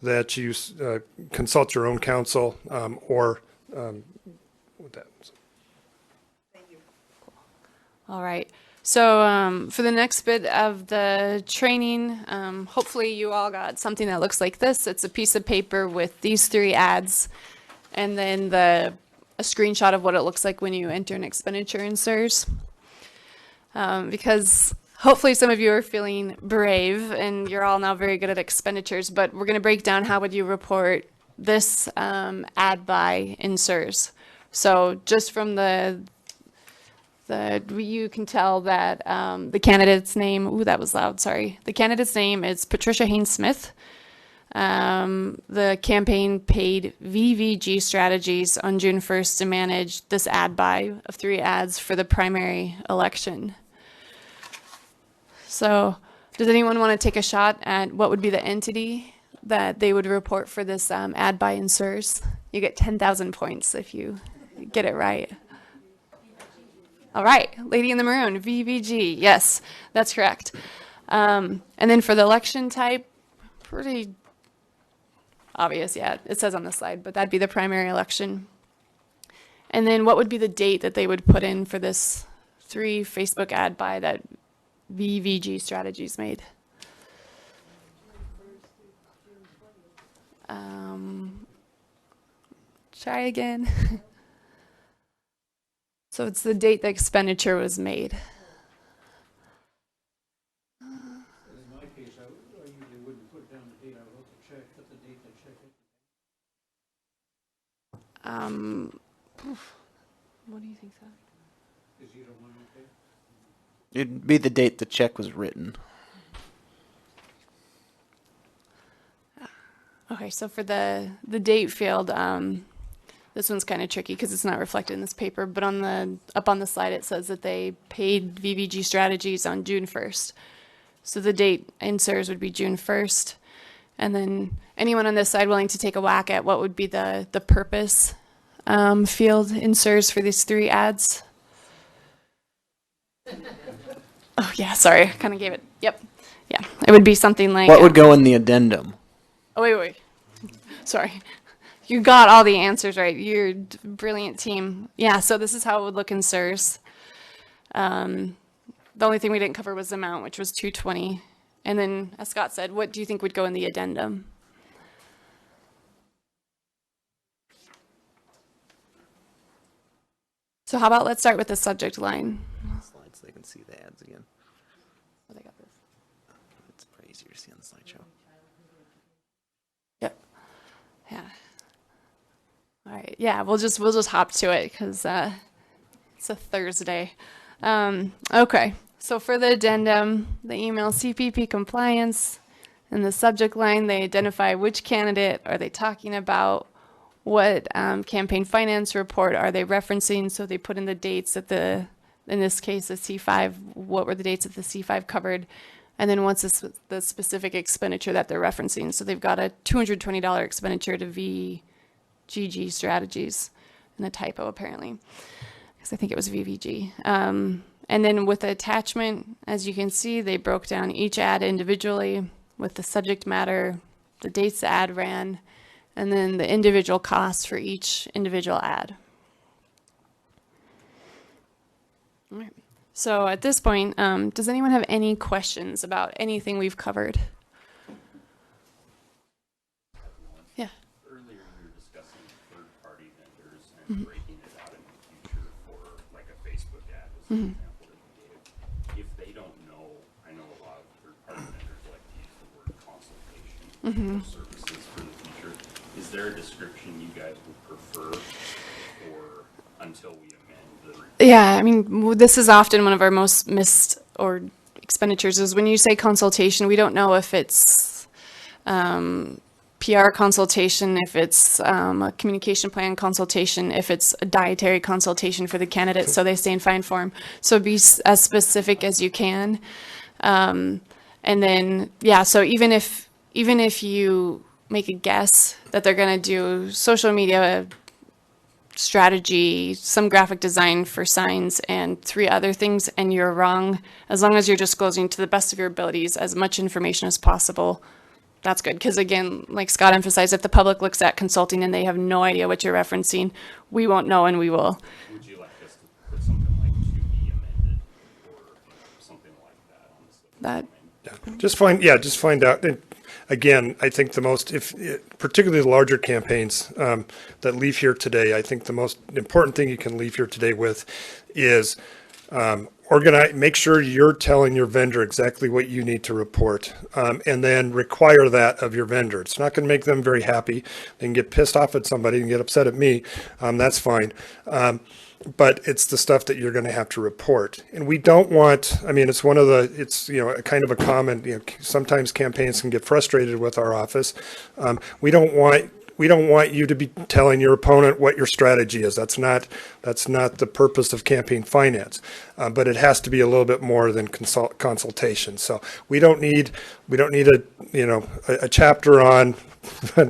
that you consult your own counsel, or with that. Thank you. All right. So for the next bit of the training, hopefully you all got something that looks like this. It's a piece of paper with these 3 ads, and then a screenshot of what it looks like when you enter an expenditure in CSRS. Because hopefully some of you are feeling brave, and you're all now very good at expenditures, but we're going to break down how would you report this ad buy in CSRS. So just from you can tell that the candidate's name, ooh, that was loud, sorry. The candidate's name is Patricia Haynes Smith. The campaign paid VVG strategies on June 1st to manage this ad buy of 3 ads for the primary election. So does anyone want to take a shot at what would be the entity that they would report for this ad buy in CSRS? You get 10,000 points if you get it right. All right, lady in the maroon, VVG. Yes, that's correct. And then for the election type, pretty obvious. Yeah, it says on the slide, but that'd be the primary election. And then what would be the date that they would put in for this 3 Facebook ad buy that VVG strategies made? Try again. So it's the date the expenditure was made. In my case, I usually wouldn't put down the date I wrote the check, but the date the check it. What do you think, Seth? Is either one okay? It'd be the date the check was written. Okay, so for the date field, this one's kind of tricky because it's not reflected in this paper, but up on the slide it says that they paid VVG strategies on June 1st. So the date in CSRS would be June 1st. And then anyone on this side willing to take a whack at what would be the purpose field in CSRS for these 3 ads? Oh yeah, sorry, I kind of gave it. Yep, yeah, it would be something like. What would go in the addendum? Oh wait, sorry. You got all the answers right. You're a brilliant team. Yeah, so this is how it would look in CSRS. The only thing we didn't cover was the amount, which was $220. And then, as Scott said, what do you think would go in the addendum? So how about let's start with the subject line. Slides so they can see the ads again. Oh, they got this. It's probably easier to see on the slideshow. Yep. Yeah. All right. Yeah, we'll just hop to it because it's a Thursday. Okay. So for the addendum, they email CPP compliance. In the subject line, they identify which candidate are they talking about, what campaign finance report are they referencing. So they put in the dates that in this case, the C5, what were the dates that the C5 covered, and then once it's the specific expenditure that they're referencing. So they've got a $220 expenditure to VGG Strategies, and a typo apparently, because I think it was VVG. And then with the attachment, as you can see, they broke down each ad individually with the subject matter, the dates the ad ran, and then the individual costs for each individual ad. All right. So at this point, does anyone have any questions about anything we've covered? Yeah. Earlier we were discussing third-party vendors and breaking it out in the future for like a Facebook ad as an example that you gave. If they don't know, I know a lot of third-party vendors like to use the word consultation for services for the future. Is there a description you guys would prefer or until we amend the report? Yeah, I mean, this is often one of our most missed or expenditures is when you say consultation, we don't know if it's PR consultation, if it's a communication plan consultation, if it's a dietary consultation for the candidate so they stay in fine form. So be as specific as you can. And then, yeah, so even if you make a guess that they're going to do social media strategy, some graphic design for signs, and 3 other things, and you're wrong, as long as you're disclosing to the best of your abilities as much information as possible, that's good. Because again, like Scott emphasized, if the public looks at consulting and they have no idea what you're referencing, we won't know, and we will. Would you like us to put something like to be amended or something like that on the slip? That Just find out. And again, I think the most, particularly the larger campaigns that leave here today, I think the most important thing you can leave here today with is organize. Make sure you're telling your vendor exactly what you need to report, and then require that of your vendor. It's not going to make them very happy. They can get pissed off at somebody and get upset at me. That's fine. But it's the stuff that you're going to have to report. And we don't want, I mean, it's one of the, it's, you know, a kind of a common, sometimes campaigns can get frustrated with our office. We don't want you to be telling your opponent what your strategy is. That's not the purpose of campaign finance. But it has to be a little bit more than consultation. So we don't need a chapter on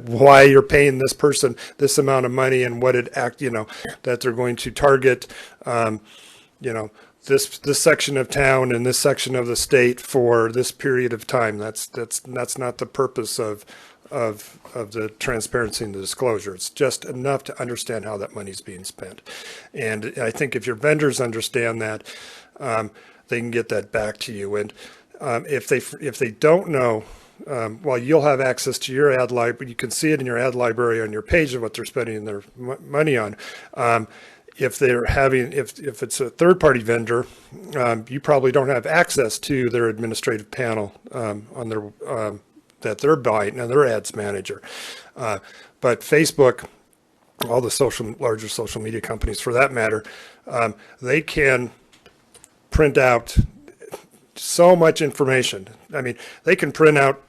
why you're paying this person this amount of money and what that they're going to target, this section of town and this section of the state for this period of time. That's not the purpose of the transparency and the disclosure. It's just enough to understand how that money's being spent. And I think if your vendors understand that, they can get that back to you. And if they don't know, well, you'll have access to your ad library. You can see it in your ad library on your page of what they're spending their money on. If it's a third-party vendor, you probably don't have access to their administrative panel on their that they're buying and their ads manager. But Facebook, all the larger social media companies for that matter, they can print out so much information. I mean, they can print out,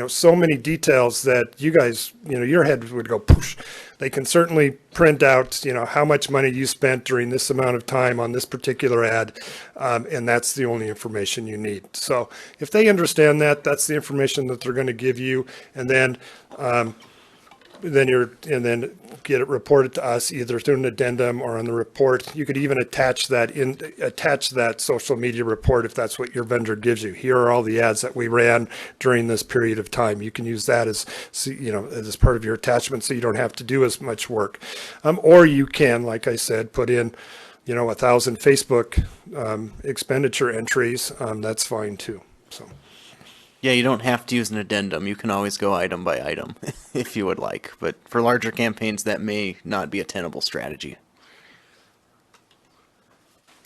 so many details that you guys, your head would go poosh. They can certainly print out, how much money you spent during this amount of time on this particular ad, and that's the only information you need. So if they understand that, that's the information that they're going to give you, and then get it reported to us either through an addendum or on the report. You could even attach that social media report if that's what your vendor gives you. Here are all the ads that we ran during this period of time. You can use that as part of your attachment, so you don't have to do as much work. Or you can, like I said, put in 1,000 Facebook expenditure entries. That's fine too. So. Yeah, you don't have to use an addendum. You can always go item by item if you would like. But for larger campaigns, that may not be a tenable strategy.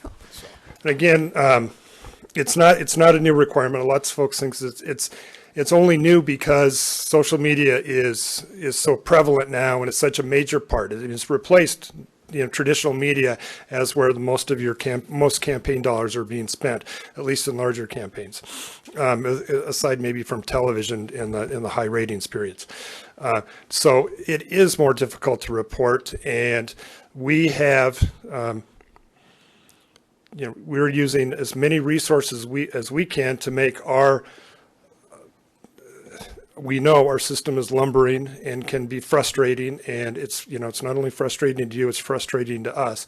And again, it's not a new requirement. Lots of folks think it's only new because social media is so prevalent now, and it's such a major part. It's replaced traditional media as where most of your most campaign dollars are being spent, at least in larger campaigns, aside maybe from television in the high ratings periods. So it is more difficult to report, and we have we're using as many resources as we can to make our, we know our system is lumbering and can be frustrating, and it's not only frustrating to you, it's frustrating to us.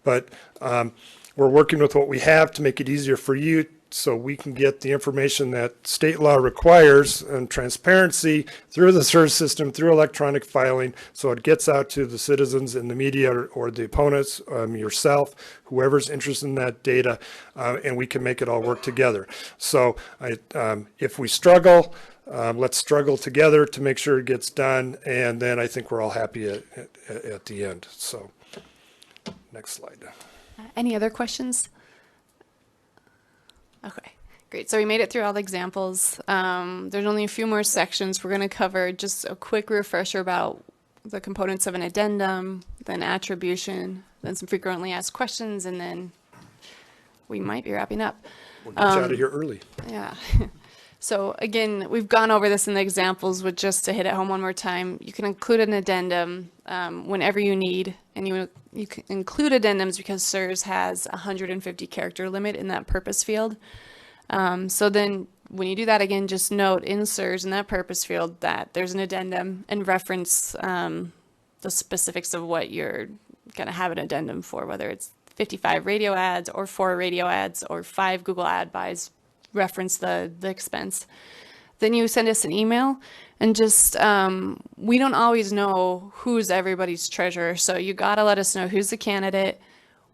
But we're working with what we have to make it easier for you, so we can get the information that state law requires and transparency through the SERS system, through electronic filing, so it gets out to the citizens and the media or the opponents, yourself, whoever's interested in that data, and we can make it all work together. So if we struggle, let's struggle together to make sure it gets done, and then I think we're all happy at the end. So next slide. Any other questions? Okay, great. So we made it through all the examples. There's only a few more sections. We're going to cover just a quick refresher about the components of an addendum, then attribution, then some frequently asked questions, and then we might be wrapping up. We'll get you out of here early. Yeah. So again, we've gone over this in the examples, but just to hit it home one more time, you can include an addendum whenever you need, and you can include addendums because SERS has a 150 character limit in that purpose field. So then when you do that, again, just note in SERS in that purpose field that there's an addendum and reference the specifics of what you're going to have an addendum for, whether it's 55 radio ads or 4 radio ads or 5 Google ad buys. Reference the expense. Then you send us an email, and just we don't always know who's everybody's treasurer, so you got to let us know who's the candidate,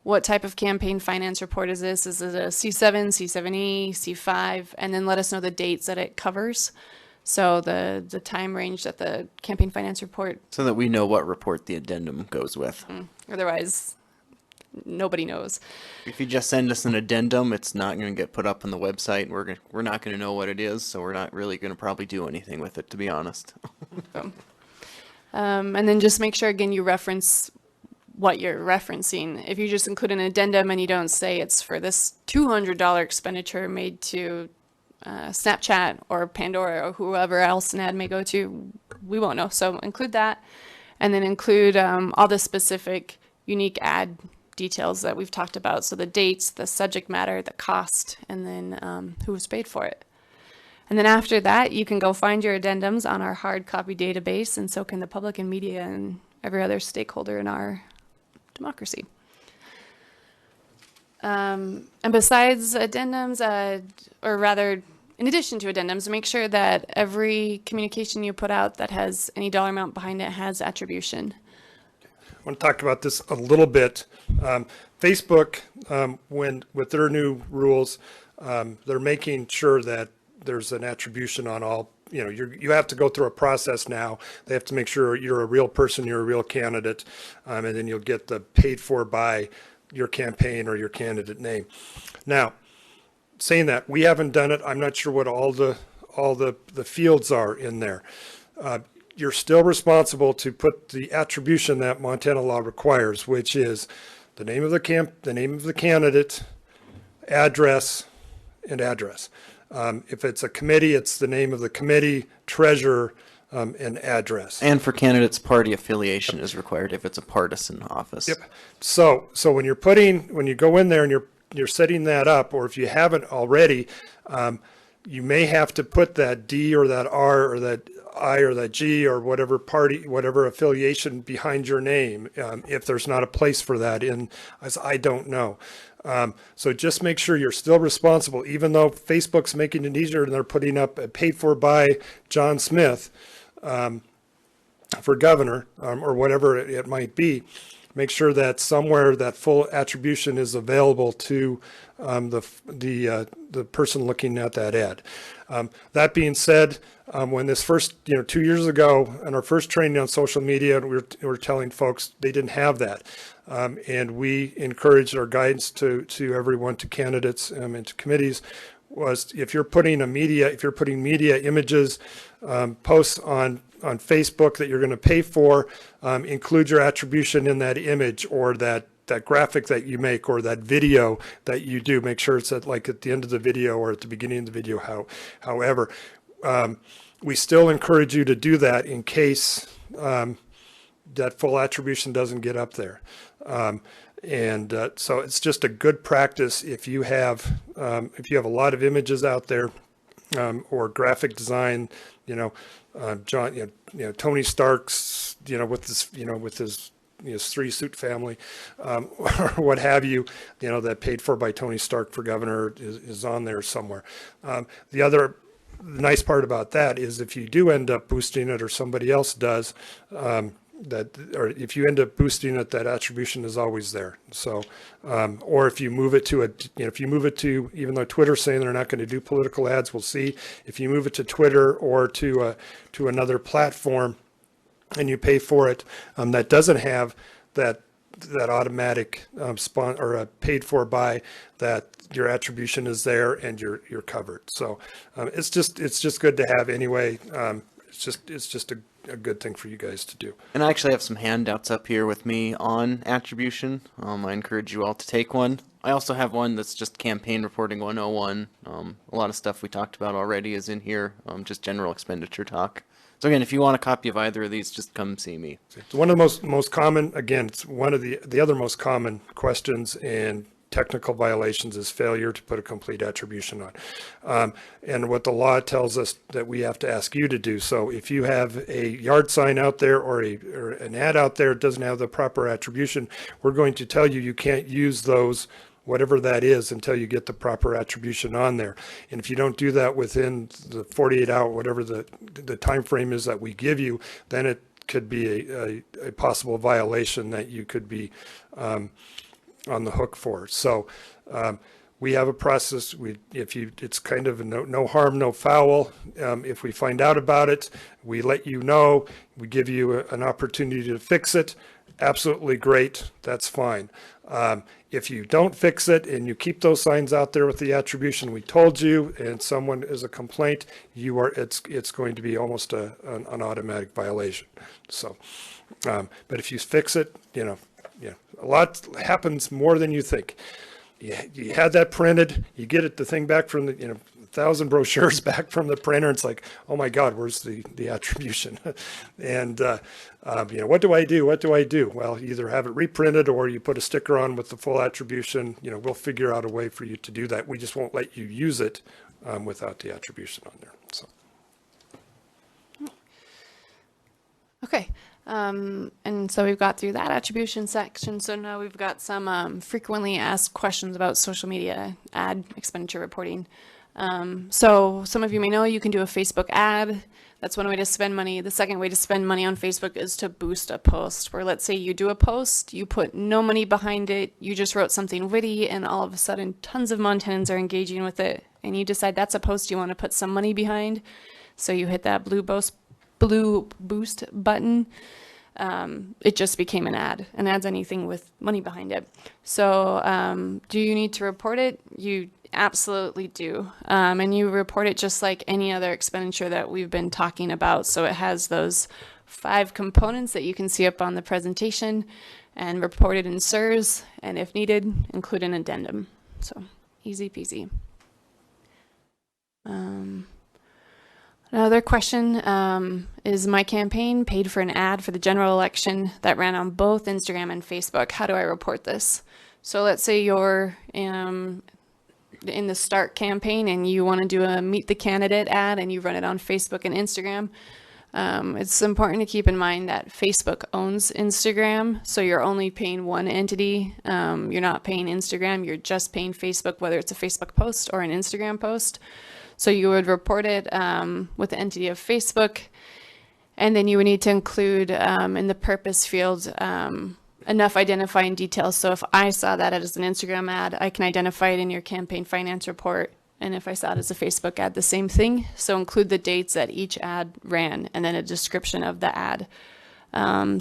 what type of campaign finance report is this, is it a C7, C7E, C5, and then let us know the dates that it covers, so the time range that the campaign finance report, So that we know what report the addendum goes with. otherwise nobody knows. If you just send us an addendum, it's not going to get put up on the website. We're not going to know what it is, so we're not really going to probably do anything with it, to be honest. And then just make sure, again, you reference what you're referencing. If you just include an addendum and you don't say it's for this $200 expenditure made to Snapchat or Pandora or whoever else an ad may go to, we won't know. So include that, and then include all the specific unique ad details that we've talked about. So the dates, the subject matter, the cost, and then who was paid for it. And then after that, you can go find your addendums on our hard copy database, and so can the public and media and every other stakeholder in our democracy. And besides addendums, or rather, in addition to addendums, make sure that every communication you put out that has any dollar amount behind it has attribution. I want to talk about this a little bit. Facebook, with their new rules, they're making sure that there's an attribution on all. You have to go through a process now. They have to make sure you're a real person, you're a real candidate, and then you'll get the paid for by your campaign or your candidate name. Now, saying that, we haven't done it. I'm not sure what all the fields are in there. You're still responsible to put the attribution that Montana law requires, which is the name of the candidate, address, and address. If it's a committee, it's the name of the committee, treasurer, and address. And for candidates, party affiliation is required if it's a partisan office. Yep. So when you go in there and you're setting that up, or if you haven't already, you may have to put that D or that R or that I or that G or whatever party, whatever affiliation behind your name, if there's not a place for that as I don't know. So just make sure you're still responsible, even though Facebook's making it easier and they're putting up a paid for by John Smith for governor, or whatever it might be. Make sure that somewhere that full attribution is available to the person looking at that ad. That being said, when this first, 2 years ago, in our first training on social media, we were telling folks they didn't have that. And we encouraged our guidance to everyone, to candidates and to committees, was if you're putting media images, posts on Facebook that you're going to pay for, include your attribution in that image or that graphic that you make or that video that you do. Make sure it's at the end of the video or at the beginning of the video. However, we still encourage you to do that in case that full attribution doesn't get up there. And so it's just a good practice if you have a lot of images out there, or graphic design, John, Tony Stark's, with his 3-suit family, or what have you, that paid for by Tony Stark for governor is on there somewhere. The nice part about that is if you do end up boosting it, or somebody else does, or if you end up boosting it, that attribution is always there. So, or if you move it to even though Twitter's saying they're not going to do political ads, we'll see. If you move it to Twitter or to another platform, and you pay for it, that doesn't have that automatic or paid for by, that your attribution is there and you're covered. So it's just good to have anyway. It's just a good thing for you guys to do. And I actually have some handouts up here with me on attribution. I encourage you all to take one. I also have one that's just campaign reporting 101. A lot of stuff we talked about already is in here, just general expenditure talk. So again, if you want a copy of either of these, just come see me. It's one of the most common, again, it's one of the other most common questions and technical violations is failure to put a complete attribution on. And what the law tells us that we have to ask you to do. So if you have a yard sign out there or an ad out there that doesn't have the proper attribution, we're going to tell you you can't use those, whatever that is, until you get the proper attribution on there. And if you don't do that within the 48 hour, whatever the time frame is that we give you, then it could be a possible violation that you could be on the hook for. So we have a process. It's kind of no harm, no foul. If we find out about it, we let you know. We give you an opportunity to fix it. Absolutely great. That's fine. If you don't fix it and you keep those signs out there with the attribution we told you, and someone is a complaint, it's going to be almost an automatic violation. So, but if you fix it, a lot happens more than you think. You had that printed, you get the thing back from 1,000 brochures back from the printer. It's like, oh my God, where's the attribution? And what do I do? What do I do? Well, either have it reprinted or you put a sticker on with the full attribution. We'll figure out a way for you to do that. We just won't let you use it without the attribution on there. So. Okay. And so we've got through that attribution section. So now we've got some frequently asked questions about social media ad expenditure reporting. So some of you may know you can do a Facebook ad. That's one way to spend money. The second way to spend money on Facebook is to boost a post, where let's say you do a post, you put no money behind it, you just wrote something witty, and all of a sudden tons of Montanans are engaging with it, and you decide that's a post you want to put some money behind. So you hit that blue boost button. It just became an ad. An ad's anything with money behind it. So do you need to report it? You absolutely do. And you report it just like any other expenditure that we've been talking about. So it has those 5 components that you can see up on the presentation, and report it in SIRS, and if needed, include an addendum. So easy peasy. Another question is, my campaign paid for an ad for the general election that ran on both Instagram and Facebook. How do I report this? So let's say you're in the start campaign and you want to do a meet the candidate ad and you run it on Facebook and Instagram. It's important to keep in mind that Facebook owns Instagram, so you're only paying one entity. You're not paying Instagram, you're just paying Facebook, whether it's a Facebook post or an Instagram post. So you would report it with the entity of Facebook, and then you would need to include in the purpose field enough identifying details. So if I saw that as an Instagram ad, I can identify it in your campaign finance report. And if I saw it as a Facebook ad, the same thing. So include the dates that each ad ran and then a description of the ad.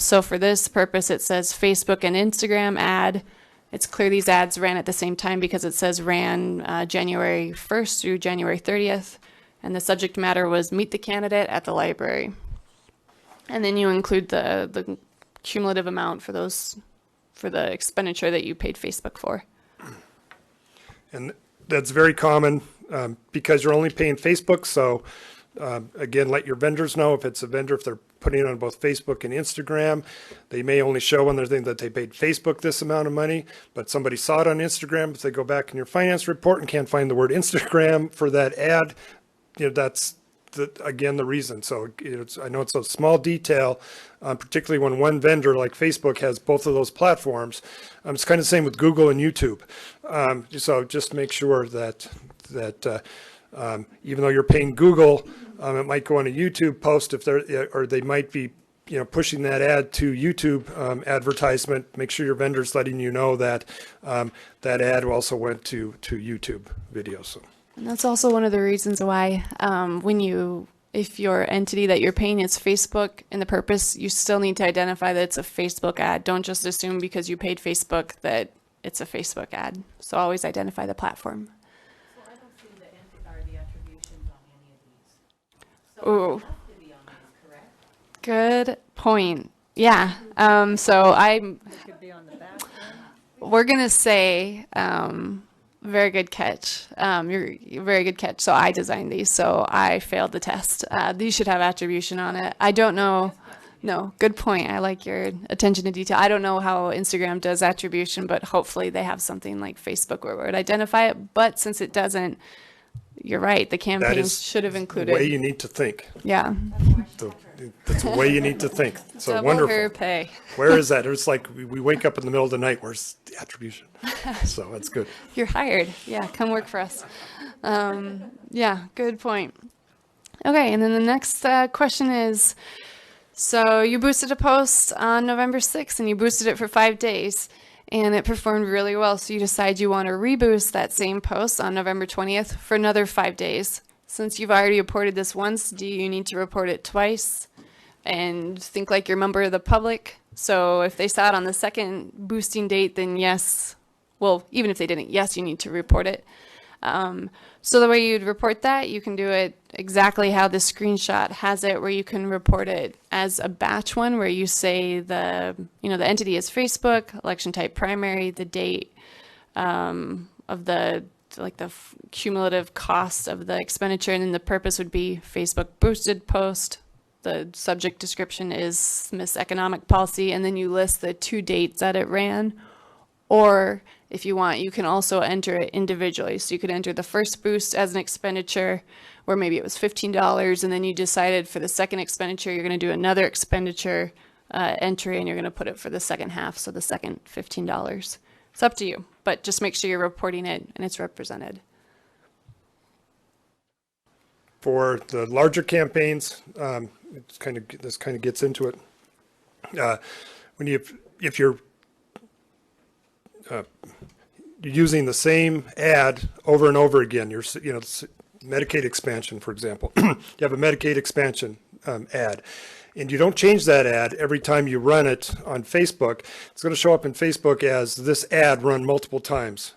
So for this purpose, it says Facebook and Instagram ad. It's clear these ads ran at the same time because it says ran January 1st through January 30th. And the subject matter was meet the candidate at the library. And then you include the cumulative amount for the expenditure that you paid Facebook for. And that's very common because you're only paying Facebook. So Again, let your vendors know if it's a vendor, if they're putting it on both Facebook and Instagram. They may only show on their thing that they paid Facebook this amount of money, but somebody saw it on Instagram. If they go back in your finance report and can't find the word Instagram for that ad, that's again the reason. So I know it's a small detail, particularly when one vendor like Facebook has both of those platforms. It's kind of the same with Google and YouTube. So just make sure that even though you're paying Google, it might go on a YouTube post or they might be pushing that ad to YouTube advertisement. Make sure your vendor's letting you know that that ad also went to YouTube videos. So. And that's also one of the reasons why if your entity that you're paying is Facebook in the purpose, you still need to identify that it's a Facebook ad. Don't just assume because you paid Facebook that it's a Facebook ad. So always identify the platform. So I don't see the attributions on any of these. So Ooh. it has to be on these, correct? Good point. Yeah. So It could be on the back end. we're gonna say very good catch. You're very good catch. So I designed these, so I failed the test. These should have attribution on it. I don't know. No, good point. I like your attention to detail. I don't know how Instagram does attribution, but hopefully they have something like Facebook where it would identify it. But since it doesn't, you're right. The That campaign is should have the way included. you need to think. Yeah. That's the way you need to think. So Double wonderful. her pay. Where is that? It's like we wake up in the middle of the night. Where's the attribution? So that's good. You're hired. Yeah, come work for us. Yeah, good point. Okay, and then the next question is, so you boosted a post on November 6th and you boosted it for 5 days and it performed really well. So you decide you want to reboost that same post on November 20th for another 5 days. Since you've already reported this once, do you need to report it twice and think like you're a member of the public? So if they saw it on the second boosting date, then yes. Well, even if they didn't, yes, you need to report it. So the way you'd report that, you can do it exactly how the screenshot has it, where you can report it as a batch one, where you say the entity is Facebook, election type primary, the date of the cumulative cost of the expenditure, and then the purpose would be Facebook boosted post. The subject description is Miss Economic Policy, and then you list the 2 dates that it ran. Or if you want, you can also enter it individually. So you could enter the first boost as an expenditure, where maybe it was $15, and then you decided for the second expenditure, you're going to do another expenditure entry, and you're going to put it for the second half, so the second $15. It's up to you, but just make sure you're reporting it and it's represented. For the larger campaigns, this kind of gets into it. If you're using the same ad over and over again, Medicaid expansion, for example, you have a Medicaid expansion ad, and you don't change that ad every time you run it on Facebook, it's going to show up in Facebook as this ad run multiple times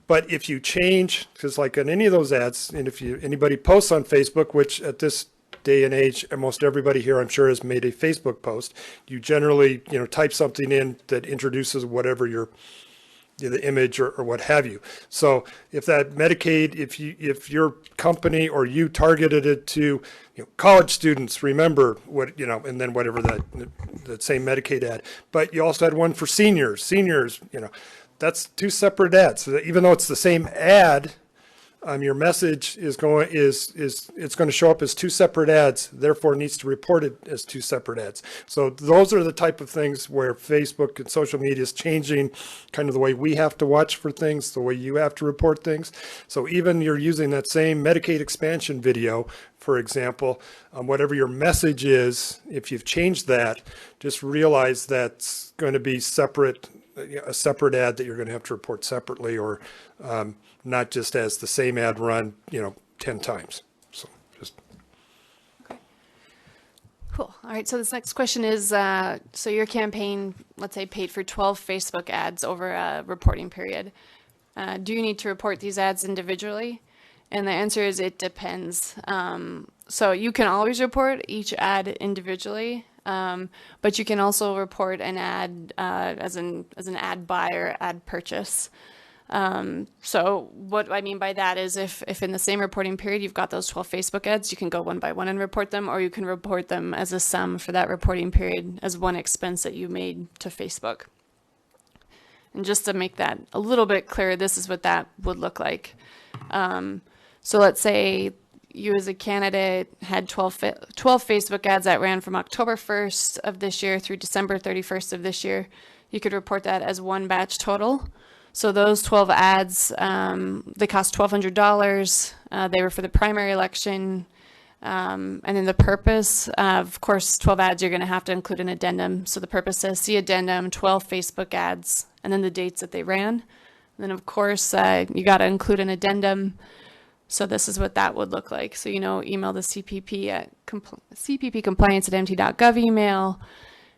but if you change, because like on any of those ads, and if anybody posts on Facebook, which at this day and age, almost everybody here, I'm sure, has made a Facebook post, you generally, type something in that introduces whatever the image or what have you. So if that Medicaid, if your company or you targeted it to college students, remember what, and then whatever that same Medicaid ad, but you also had one for seniors, that's 2 separate ads. So that even though it's the same ad, your message is going to show up as 2 separate ads, therefore needs to report it as 2 separate ads. So those are the type of things where Facebook and social media is changing kind of the way we have to watch for things, the way you have to report things. So even you're using that same Medicaid expansion video, for example, whatever your message is, if you've changed that, just realize that's going to be a separate ad that you're going to have to report separately, or not just as the same ad run, 10 times. So just. Okay. Cool. All right. So this next question is, so your campaign, let's say, paid for 12 Facebook ads over a reporting period. Do you need to report these ads individually? And the answer is it depends. So you can always report each ad individually, but you can also report an ad as an ad buy or ad purchase. So what I mean by that is if in the same reporting period you've got those 12 Facebook ads, you can go one by one and report them, or you can report them as a sum for that reporting period as one expense that you made to Facebook. And just to make that a little bit clearer, this is what that would look like. So let's say you as a candidate had 12 Facebook ads that ran from October 1st of this year through December 31st of this year. You could report that as one batch total. So those 12 ads, they cost $1,200. They were for the primary election. And then the purpose, of course, 12 ads, you're going to have to include an addendum. So the purpose says, see addendum, 12 Facebook ads, and then the dates that they ran. And then, of course, you got to include an addendum. So this is what that would look like. So, email the CPP at cppcompliance@mt.gov email.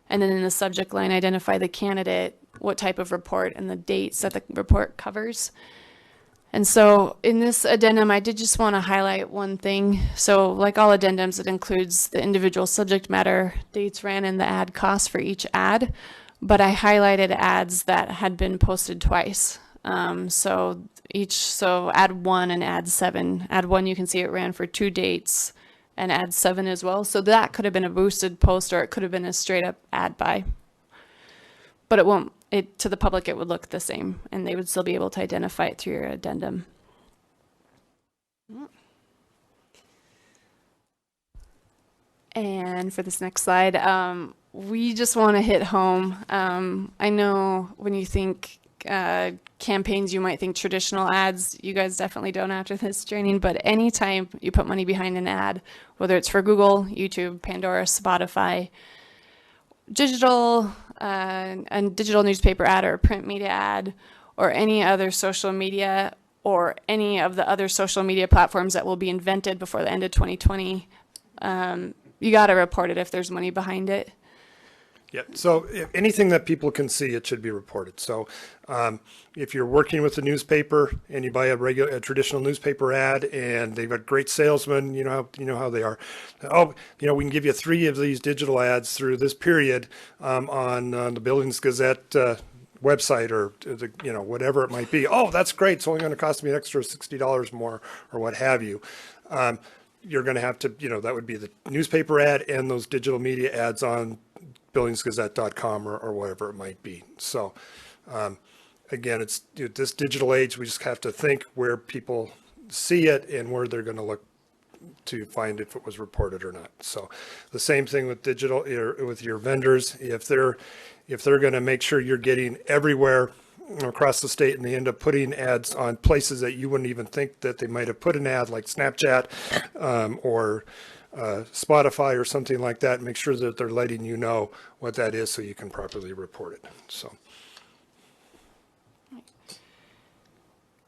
And then in the subject line, identify the candidate, what type of report, and the dates that the report covers. And so in this addendum, I did just want to highlight one thing. So like all addendums, it includes the individual subject matter, dates ran, and the ad cost for each ad. But I highlighted ads that had been posted twice. So ad 1 and ad 7. Ad 1, you can see it ran for 2 dates, and ad 7 as well. So that could have been a boosted post, or it could have been a straight up ad buy. But it won't. To the public, it would look the same, and they would still be able to identify it through your addendum. And for this next slide, we just want to hit home. I know when you think campaigns, you might think traditional ads. You guys definitely don't after this training, but anytime you put money behind an ad, whether it's for Google, YouTube, Pandora, Spotify, digital, a digital newspaper ad or a print media ad, or any other social media, or any of the other social media platforms that will be invented before the end of 2020, you got to report it if there's money behind it. Yeah, so if anything that people can see, it should be reported. So if you're working with a newspaper and you buy a traditional newspaper ad and they've got great salesmen, you know how they are. Oh, we can give you 3 of these digital ads through this period on the Buildings Gazette website, or whatever it might be. Oh, that's great. It's only going to cost me an extra $60 more, or what have you. You're going to have to, that would be the newspaper ad and those digital media ads on buildingsgazette.com or whatever it might be. So again, it's this digital age, we just have to think where people see it and where they're going to look to find if it was reported or not. So the same thing with digital, with your vendors. If they're going to make sure you're getting everywhere across the state, and they end up putting ads on places that you wouldn't even think that they might have put an ad, like Snapchat or Spotify or something like that, make sure that they're letting you know what that is so you can properly report it. So.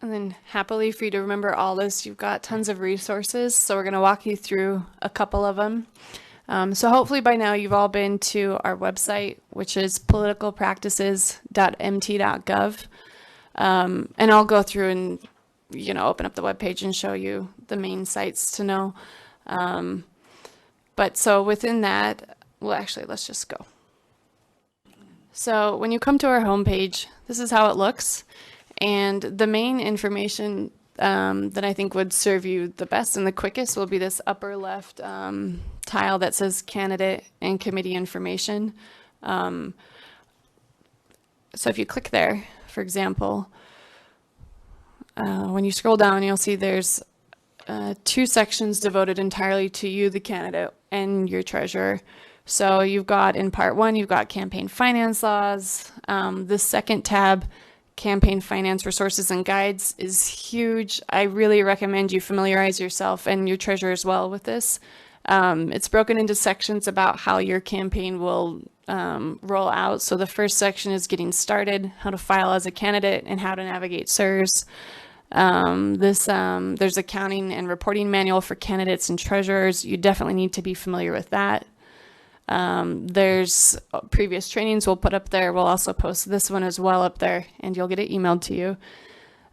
And then happily for you to remember all this, you've got tons of resources. So we're going to walk you through a couple of them. So hopefully by now you've all been to our website, which is politicalpractices.mt.gov. And I'll go through and, open up the webpage and show you the main sites to know. But so within that, well, actually, let's just go. So when you come to our homepage, this is how it looks. And the main information that I think would serve you the best and the quickest will be this upper left tile that says candidate and committee information. So if you click there, for example, when you scroll down, you'll see there's 2 sections devoted entirely to you, the candidate, and your treasurer. So you've got, in part 1, you've got campaign finance laws. This second tab, campaign finance resources and guides, is huge. I really recommend you familiarize yourself and your treasurer as well with this. It's broken into sections about how your campaign will roll out. So the first section is getting started, how to file as a candidate, and how to navigate SIRS. There's accounting and reporting manual for candidates and treasurers. You definitely need to be familiar with that. There's previous trainings we'll put up there. We'll also post this one as well up there, and you'll get it emailed to you.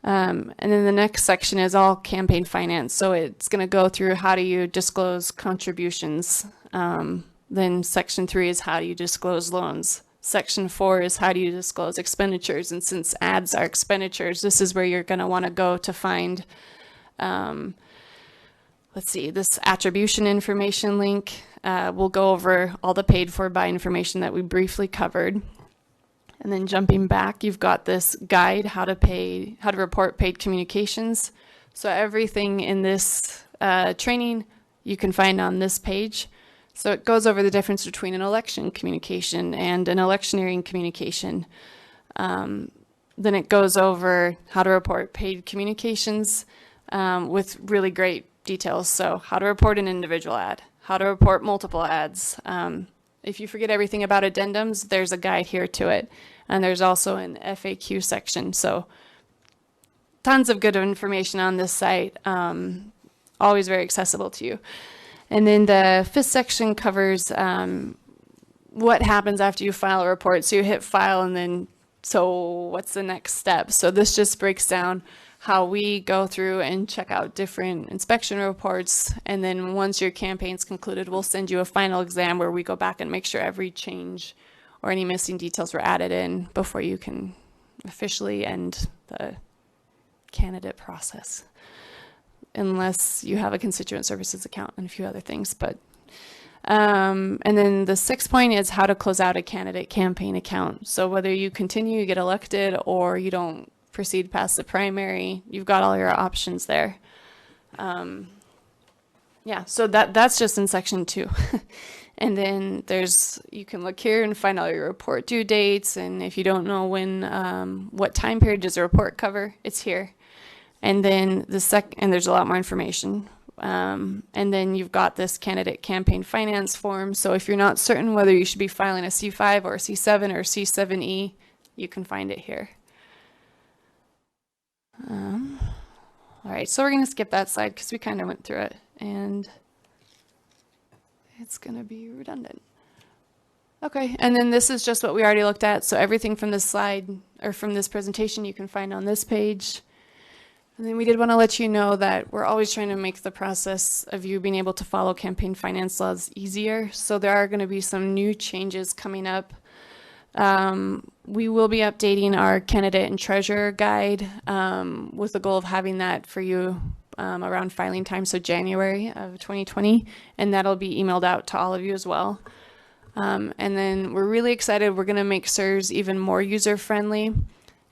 And then the next section is all campaign finance. So it's going to go through how do you disclose contributions. Then section 3 is how do you disclose loans. Section 4 is how do you disclose expenditures? And since ads are expenditures, this is where you're going to want to go to find, let's see, this attribution information link. We'll go over all the paid for by information that we briefly covered. And then jumping back, you've got this guide, how to report paid communications. So everything in this training you can find on this page. So it goes over the difference between an election communication and an electioneering communication. Then it goes over how to report paid communications with really great details. So how to report an individual ad, how to report multiple ads. If you forget everything about addendums, there's a guide here to it. And there's also an FAQ section. So tons of good information on this site, always very accessible to you. And then the 5th section covers what happens after you file a report. So you hit file and then, so what's the next step? So this just breaks down how we go through and check out different inspection reports. And then once your campaign's concluded, we'll send you a final exam where we go back and make sure every change or any missing details were added in before you can officially end the candidate process. Unless you have a constituent services account and a few other things. But and then the 6th point is how to close out a candidate campaign account. So whether you continue, you get elected, or you don't proceed past the primary, you've got all your options there. Yeah, so that's just in section 2. And then you can look here and find all your report due dates. And if you don't know what time period does the report cover, it's here. And then and there's a lot more information. And then you've got this candidate campaign finance form. So if you're not certain whether you should be filing a C5 or a C7 or C7E, you can find it here. All right, so we're going to skip that slide because we kind of went through it. And it's going to be redundant. Okay, and then this is just what we already looked at. So everything from this slide or from this presentation you can find on this page. And then we did want to let you know that we're always trying to make the process of you being able to follow campaign finance laws easier. So there are going to be some new changes coming up. We will be updating our candidate and treasurer guide with the goal of having that for you around filing time, so January of 2020, and that'll be emailed out to all of you as well. And then we're really excited. We're going to make CSRS even more user-friendly.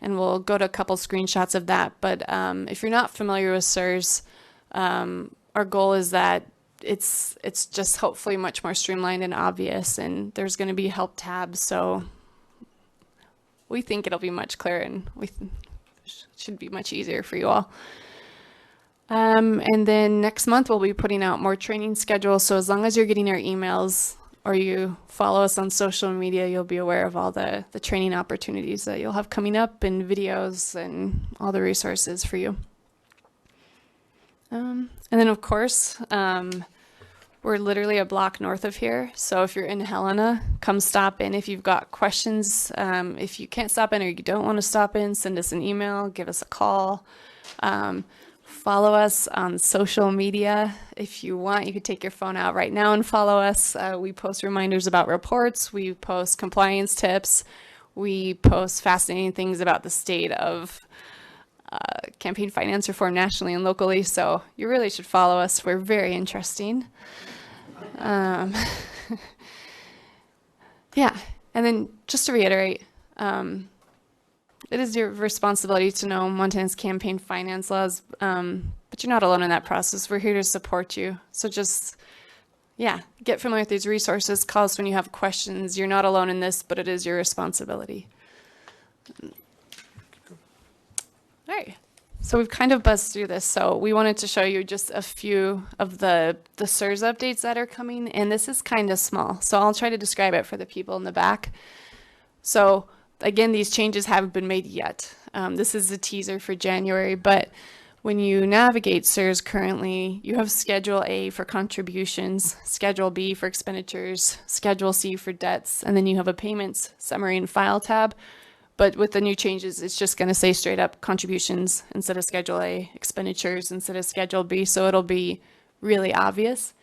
And we'll go to a couple screenshots of that. But if you're not familiar with CSRS, our goal is that it's just hopefully much more streamlined and obvious. And there's going to be help tabs. So we think it'll be much clearer and should be much easier for you all. And then next month, we'll be putting out more training schedules. So as long as you're getting our emails, or you follow us on social media, you'll be aware of all the training opportunities that you'll have coming up and videos and all the resources for you. And then, of course, we're literally a block north of here. So if you're in Helena, come stop in. If you've got questions, if you can't stop in or you don't want to stop in, send us an email, give us a call. Follow us on social media. If you want, you could take your phone out right now and follow us. We post reminders about reports. We post compliance tips. We post fascinating things about the state of campaign finance reform nationally and locally. So you really should follow us. We're very interesting. Yeah. And then just to reiterate, it is your responsibility to know Montana's campaign finance laws, but you're not alone in that process. We're here to support you. So just, yeah, get familiar with these resources. Call us when you have questions. You're not alone in this, but it is your responsibility. All right. So we've kind of buzzed through this. So we wanted to show you just a few of the CSRS updates that are coming. And this is kind of small. So I'll try to describe it for the people in the back. So again, these changes haven't been made yet. This is a teaser for January, but when you navigate CSRS currently, you have Schedule A for contributions, Schedule B for expenditures, Schedule C for debts, and then you have a payments summary and file tab. But with the new changes, it's just going to say straight up contributions instead of Schedule A, expenditures instead of Schedule B, so it'll be really obvious.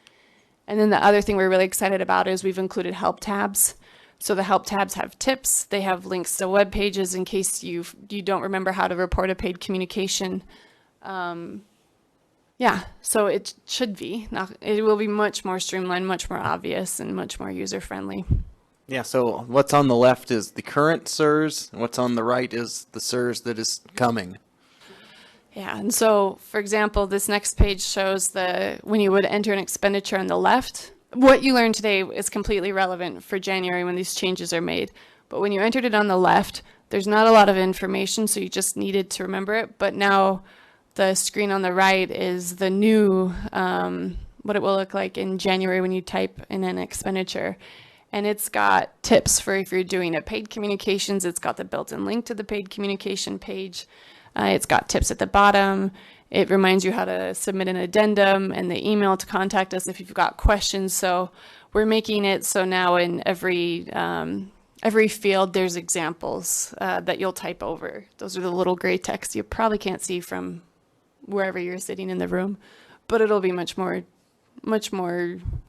And then the other thing we're really excited about is we've included help tabs. So the help tabs have tips. They have links to web pages in case you don't remember how to report a paid communication. Yeah, so it should be. It will be much more streamlined, much more obvious, and much more user-friendly. Yeah, so what's on the left is the current SIRS, and what's on the right is the SIRS that is coming. Yeah, and so, for example, this next page shows when you would enter an expenditure on the left, what you learned today is completely relevant for January when these changes are made. But when you entered it on the left, there's not a lot of information, so you just needed to remember it. But now the screen on the right is the new, what it will look like in January when you type in an expenditure. And it's got tips for if you're doing a paid communications. It's got the built-in link to the paid communication page. It's got tips at the bottom. It reminds you how to submit an addendum and the email to contact us if you've got questions. So we're making it so now in every field there's examples that you'll type over. Those are the little gray text you probably can't see from wherever you're sitting in the room, but it'll be much more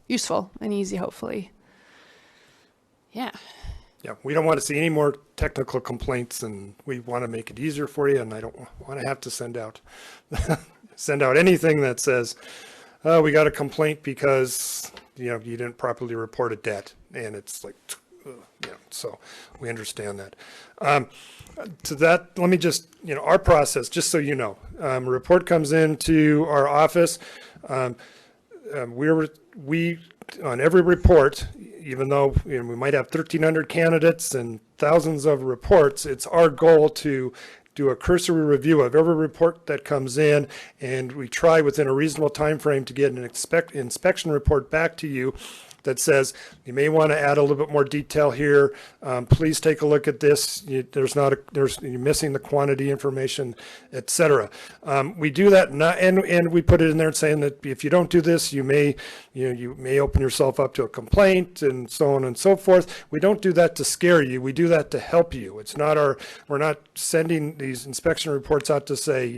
useful and easy, hopefully. Yeah. Yeah, we don't want to see any more technical complaints, and we want to make it easier for you, and I don't want to have to send out anything that says, oh, we got a complaint because, you didn't properly report a debt, and it's like, so we understand that. To that, let me just, our process, just so you know, a report comes into our office, we on every report, even though we might have 1,300 candidates and thousands of reports, it's our goal to do a cursory review of every report that comes in, and we try within a reasonable time frame to get an inspection report back to you that says you may want to add a little bit more detail here. Please take a look at this. You're missing the quantity information, etc. We do that, and we put it in there saying that if you don't do this, you may open yourself up to a complaint and so on and so forth. We don't do that to scare you. We do that to help you. It's not we're not sending these inspection reports out to say,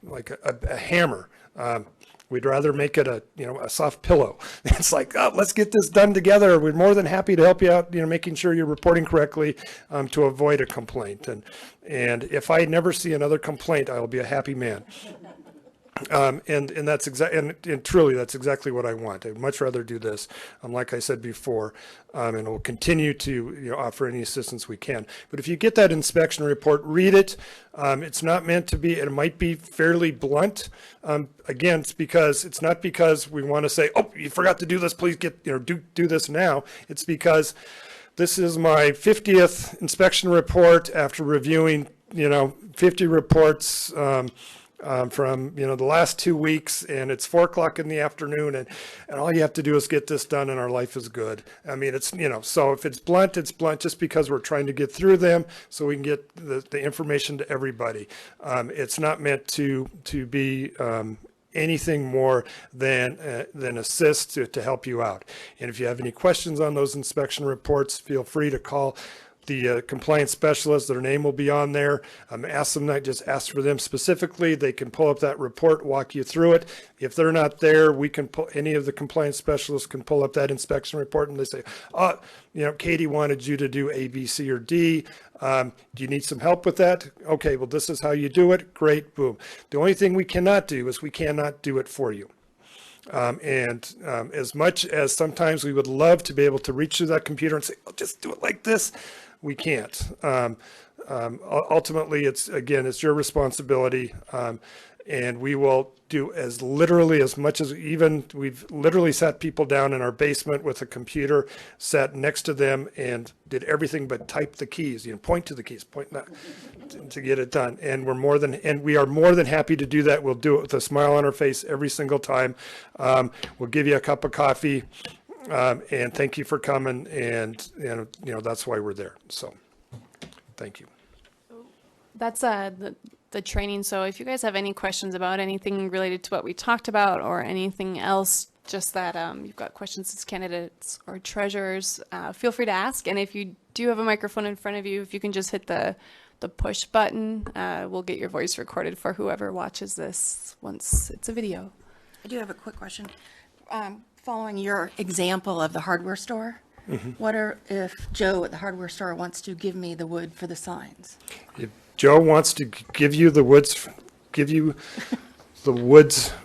like a hammer. We'd rather make it a soft pillow. It's like, oh, let's get this done together. We're more than happy to help you out, making sure you're reporting correctly to avoid a complaint. And if I never see another complaint, I will be a happy man. And that's and truly that's exactly what I want. I'd much rather do this, like I said before, and we'll continue to offer any assistance we can. But if you get that inspection report, read it. It's not meant to be. It might be fairly blunt. Again, it's not because we want to say, oh, you forgot to do this. Please do this now. It's because this is my 50th inspection report after reviewing 50 reports. From the last 2 weeks, and it's 4:00 in the afternoon, and all you have to do is get this done, and our life is good. I mean, it's so if it's blunt just because we're trying to get through them so we can get the information to everybody. It's not meant to be anything more than assist to help you out. And if you have any questions on those inspection reports, feel free to call the compliance specialist. Their name will be on there. Ask them that, just ask for them specifically. They can pull up that report, walk you through it. If they're not there, we can any of the compliance specialists can pull up that inspection report, and they say, oh, Katie wanted you to do A, B, C, or D. Do you need some help with that? Okay, well, this is how you do it. Great, boom. The only thing we cannot do is we cannot do it for you. As much as sometimes we would love to be able to reach through that computer and say, oh, just do it like this, we can't. Ultimately, it's your responsibility, and we will do as literally as much as we've literally sat people down in our basement with a computer, sat next to them, and did everything but type the keys. Point to the keys, to get it done. And we are more than happy to do that. We'll do it with a smile on our face every single time. We'll give you a cup of coffee. And thank you for coming, and that's why we're there. So, thank you. That's the training. So if you guys have any questions about anything related to what we talked about or anything else, just that you've got questions as candidates or treasurers, feel free to ask. And if you do have a microphone in front of you, if you can just hit the push button, we'll get your voice recorded for whoever watches this once it's a video. I do have a quick question. Following your example of the hardware store, What if Joe at the hardware store wants to give me the wood for the signs? If Joe wants to give you the woods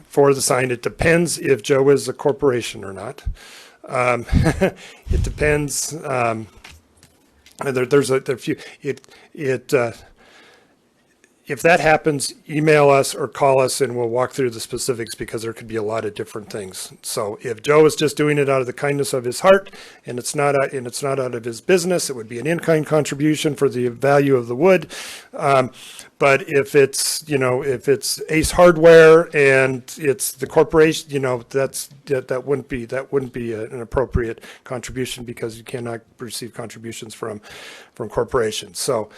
for the sign, it depends if Joe is a corporation or not. It depends. There's a few. If that happens, email us or call us and we'll walk through the specifics, because there could be a lot of different things. So if Joe is just doing it out of the kindness of his heart and it's not out of his business, it would be an in-kind contribution for the value of the wood. But if it's Ace Hardware and it's the corporation, that wouldn't be an appropriate contribution, because you cannot receive contributions from corporations. So,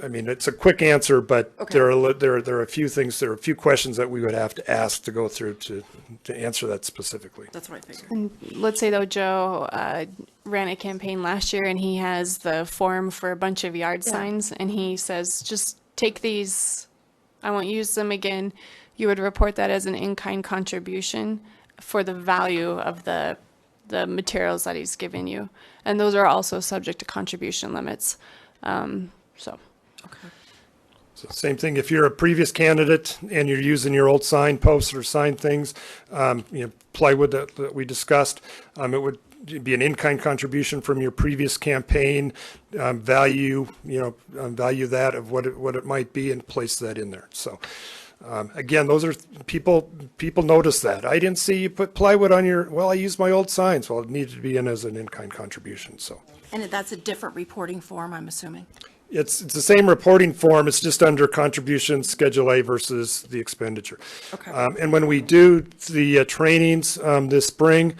I mean, it's a quick answer, but Okay. there are a few things, there are a few questions that we would have to ask to go through to answer that specifically. That's what I figured. And let's say though Joe ran a campaign last year and he has the form for a bunch of yard signs, and he says, just take these, I won't use them again. You would report that as an in-kind contribution for the value of the materials that he's given you. And those are also subject to contribution limits. So. So same thing, if you're a previous candidate and you're using your old sign posts or sign things, plywood that we discussed, it would be an in-kind contribution from your previous campaign, value that of what it might be, and place that in there. So again, those are people notice that. I didn't see you put plywood on your, well, I used my old signs. Well, it needed to be in as an in-kind contribution, so. And that's a different reporting form, I'm assuming? It's the same reporting form, it's just under contributions, Schedule A versus the expenditure. Okay. And when we do the trainings this spring,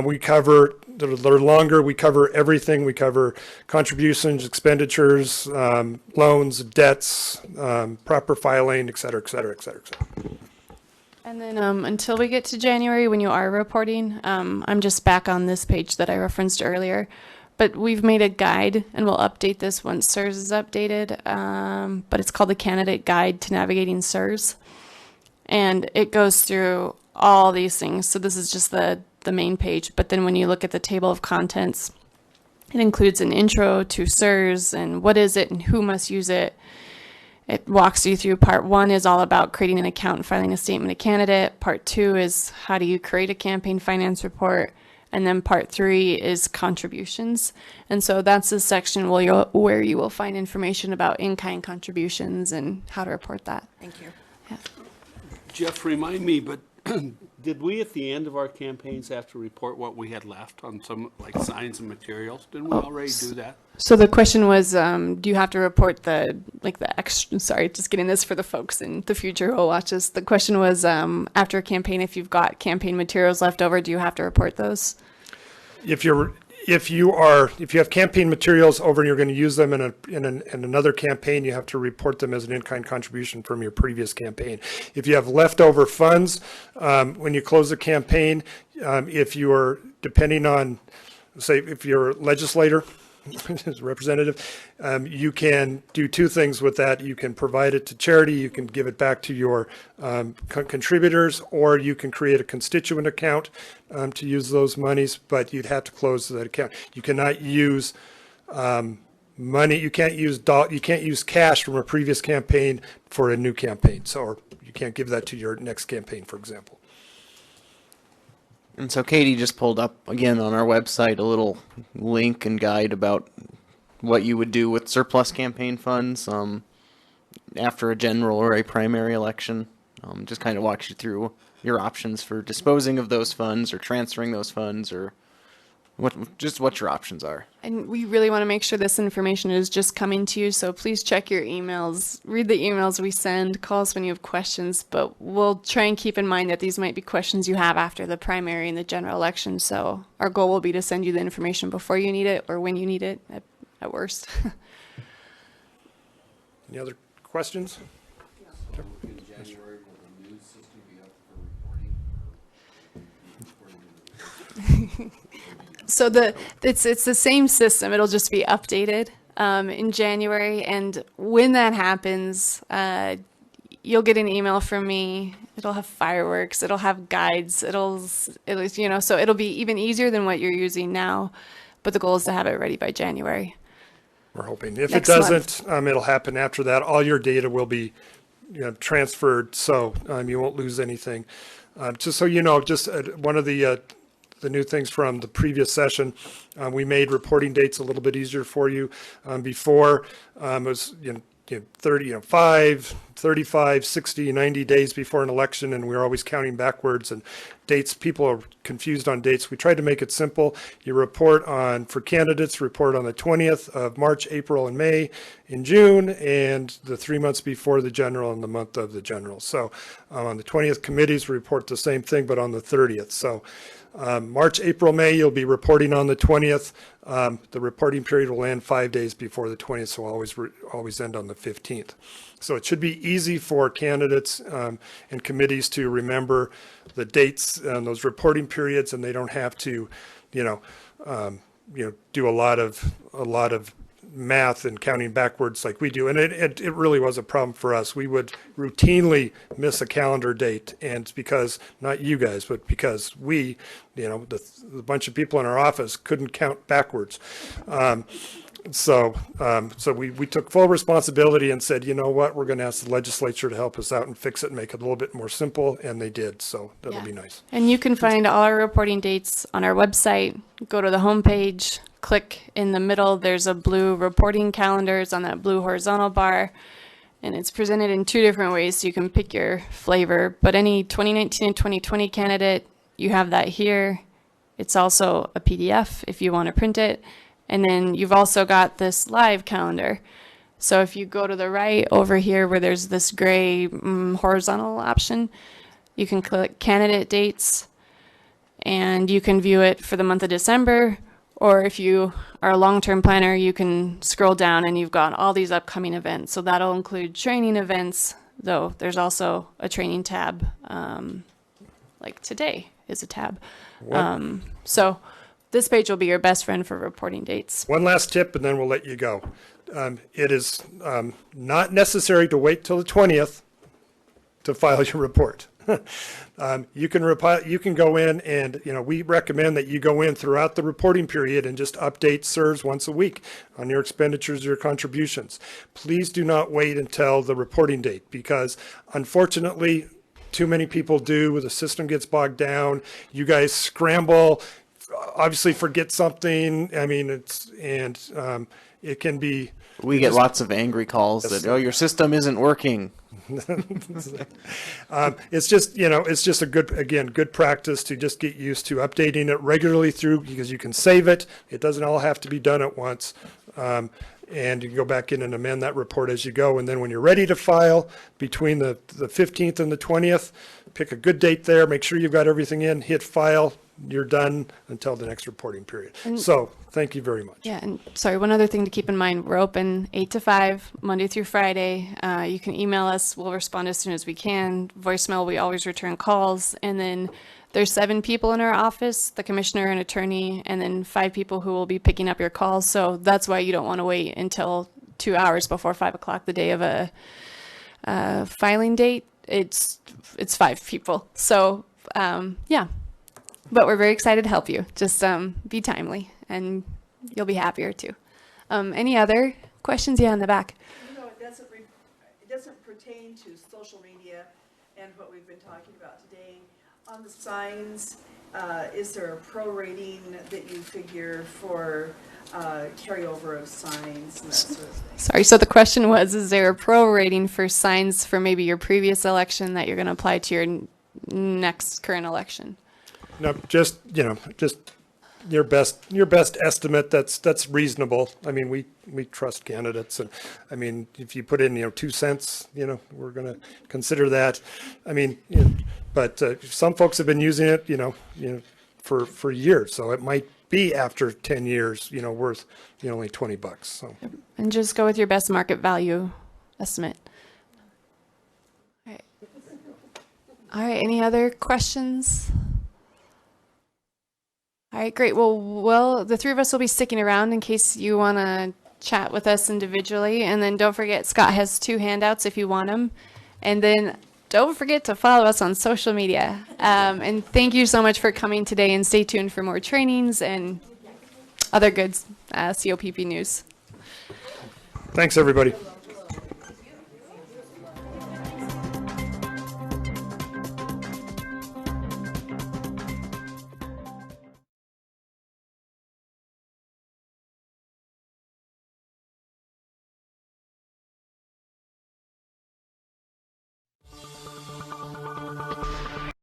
we cover, they're longer, we cover everything. We cover contributions, expenditures, loans, debts, proper filing, et cetera, et cetera, et cetera, et cetera. And then until we get to January, when you are reporting, I'm just back on this page that I referenced earlier. But we've made a guide, and we'll update this once CSRS is updated. But it's called the Candidate Guide to Navigating CSRS. And it goes through all these things. So this is just the main page. But then when you look at the table of contents, it includes an intro to CSRS and what is it and who must use it. It walks you through. Part 1 is all about creating an account and filing a statement of candidate. Part 2 is how do you create a campaign finance report. And then part 3 is contributions. And so that's the section where you will find information about in-kind contributions and how to report that. Thank you. Jeff, remind me, but did we at the end of our campaigns have to report what we had left on some, like signs and materials? Didn't we already do that? So the question was, do you have to report the extra, sorry, just getting this for the folks in the future who will watch this. The question was, after a campaign, if you've got campaign materials left over, do you have to report those? If you have campaign materials over and you're going to use them in another campaign, you have to report them as an in-kind contribution from your previous campaign. If you have leftover funds, when you close the campaign, if you are depending on, say, if you're a legislator, as a representative, you can do two things with that. You can provide it to charity, you can give it back to your contributors, or you can create a constituent account to use those monies, but you'd have to close that account. You cannot use money, you can't use cash from a previous campaign for a new campaign. So, or you can't give that to your next campaign, for example. And so Katie just pulled up again on our website a little link and guide about what you would do with surplus campaign funds after a general or a primary election. Just kind of walks you through your options for disposing of those funds or transferring those funds, or what your options are. And we really want to make sure this information is just coming to you, so please check your emails, read the emails we send, call us when you have questions, but we'll try and keep in mind that these might be questions you have after the primary and the general election, so our goal will be to send you the information before you need it or when you need it at worst. Any other questions? So in January, will the news system be up for reporting? So it's the same system. It'll just be updated in January, and when that happens, you'll get an email from me. It'll have fireworks. It'll have guides. It'll, so it'll be even easier than what you're using now. But the goal is to have it ready by January. We're hoping. If it Next doesn't, it'll happen after that. All your data will be transferred, so you won't lose anything. Just so you know, just one of the new things from the previous session, we made reporting dates a little bit easier for you. Before, it was 35, 60, 90 days before an election, and we were always counting backwards and dates. People are confused on dates. We tried to make it simple. You report on, for candidates, report on the 20th of March, April, and May, in June, and the 3 months before the general and the month of the general. So on the 20th, committees report the same thing, but on the 30th. So March, April, May, you'll be reporting on the 20th. The reporting period will end 5 days before the 20th, so always end on the 15th. So it should be easy for candidates and committees to remember the dates and those reporting periods, and they don't have to, do a lot of math and counting backwards like we do. And it really was a problem for us. We would routinely miss a calendar date, and it's because, not you guys, but because we, the bunch of people in our office couldn't count backwards. So we took full responsibility and said, you know what, we're going to ask the legislature to help us out and fix it and make it a little bit more simple, and they did. So that'll be nice. And you can find all our reporting dates on our website. Go to the homepage, click in the middle. There's a blue reporting calendar. It's on that blue horizontal bar, and it's presented in 2 different ways, so you can pick your flavor. But any 2019 and 2020 candidate, you have that here. It's also a PDF if you want to print it. And then you've also got this live calendar. So if you go to the right over here where there's this gray horizontal option, you can click candidate dates, and you can view it for the month of December. Or if you are a long-term planner, you can scroll down and you've got all these upcoming events. So that'll include training events, though there's also a training tab, like today is a tab. So this page will be your best friend for reporting dates. One last tip, and then we'll let you go. It is not necessary to wait till the 20th to file your report. You can go in and, we recommend that you go in throughout the reporting period and just update CERS once a week on your expenditures, your contributions. Please do not wait until the reporting date, because unfortunately, too many people do. The system gets bogged down. You guys scramble, obviously forget something. I mean, it can be. We get lots of angry calls that, your system isn't working. It's just, it's just a good practice to just get used to updating it regularly through, because you can save it. It doesn't all have to be done at once. And you can go back in and amend that report as you go. And then when you're ready to file between the 15th and the 20th, pick a good date there, make sure you've got everything in, hit file, you're done until the next reporting period. So thank you very much. Yeah, and sorry, one other thing to keep in mind, we're open 8 to 5, Monday through Friday. You can email us, we'll respond as soon as we can. Voicemail, we always return calls. And then there's 7 people in our office, the commissioner and attorney, and then 5 people who will be picking up your calls. So that's why you don't want to wait until 2 hours before 5 o'clock the day of a filing date. It's 5 people. So yeah. But we're very excited to help you. Just be timely, and you'll be happier too. Any other questions? Yeah, in the back. It doesn't pertain to social media and what we've been talking about today. On the signs, is there a prorating that you figure for carryover of signs and that sort of thing? Sorry, so the question was, is there a prorating for signs for maybe your previous election that you're going to apply to your next current election? No, just your best estimate. That's reasonable. I mean, we trust candidates, and I mean, if you put in 2 cents, we're going to consider that. I mean, but some folks have been using it, for years, so it might be after 10 years, worth only $20. So, and just go with your best market value estimate. All right. Any other questions? All right, great. Well, the 3 of us will be sticking around in case you want to chat with us individually. And then don't forget, Scott has 2 handouts if you want them. And then don't forget to follow us on social media. And thank you so much for coming today, and stay tuned for more trainings and other good COPP news. Thanks, everybody.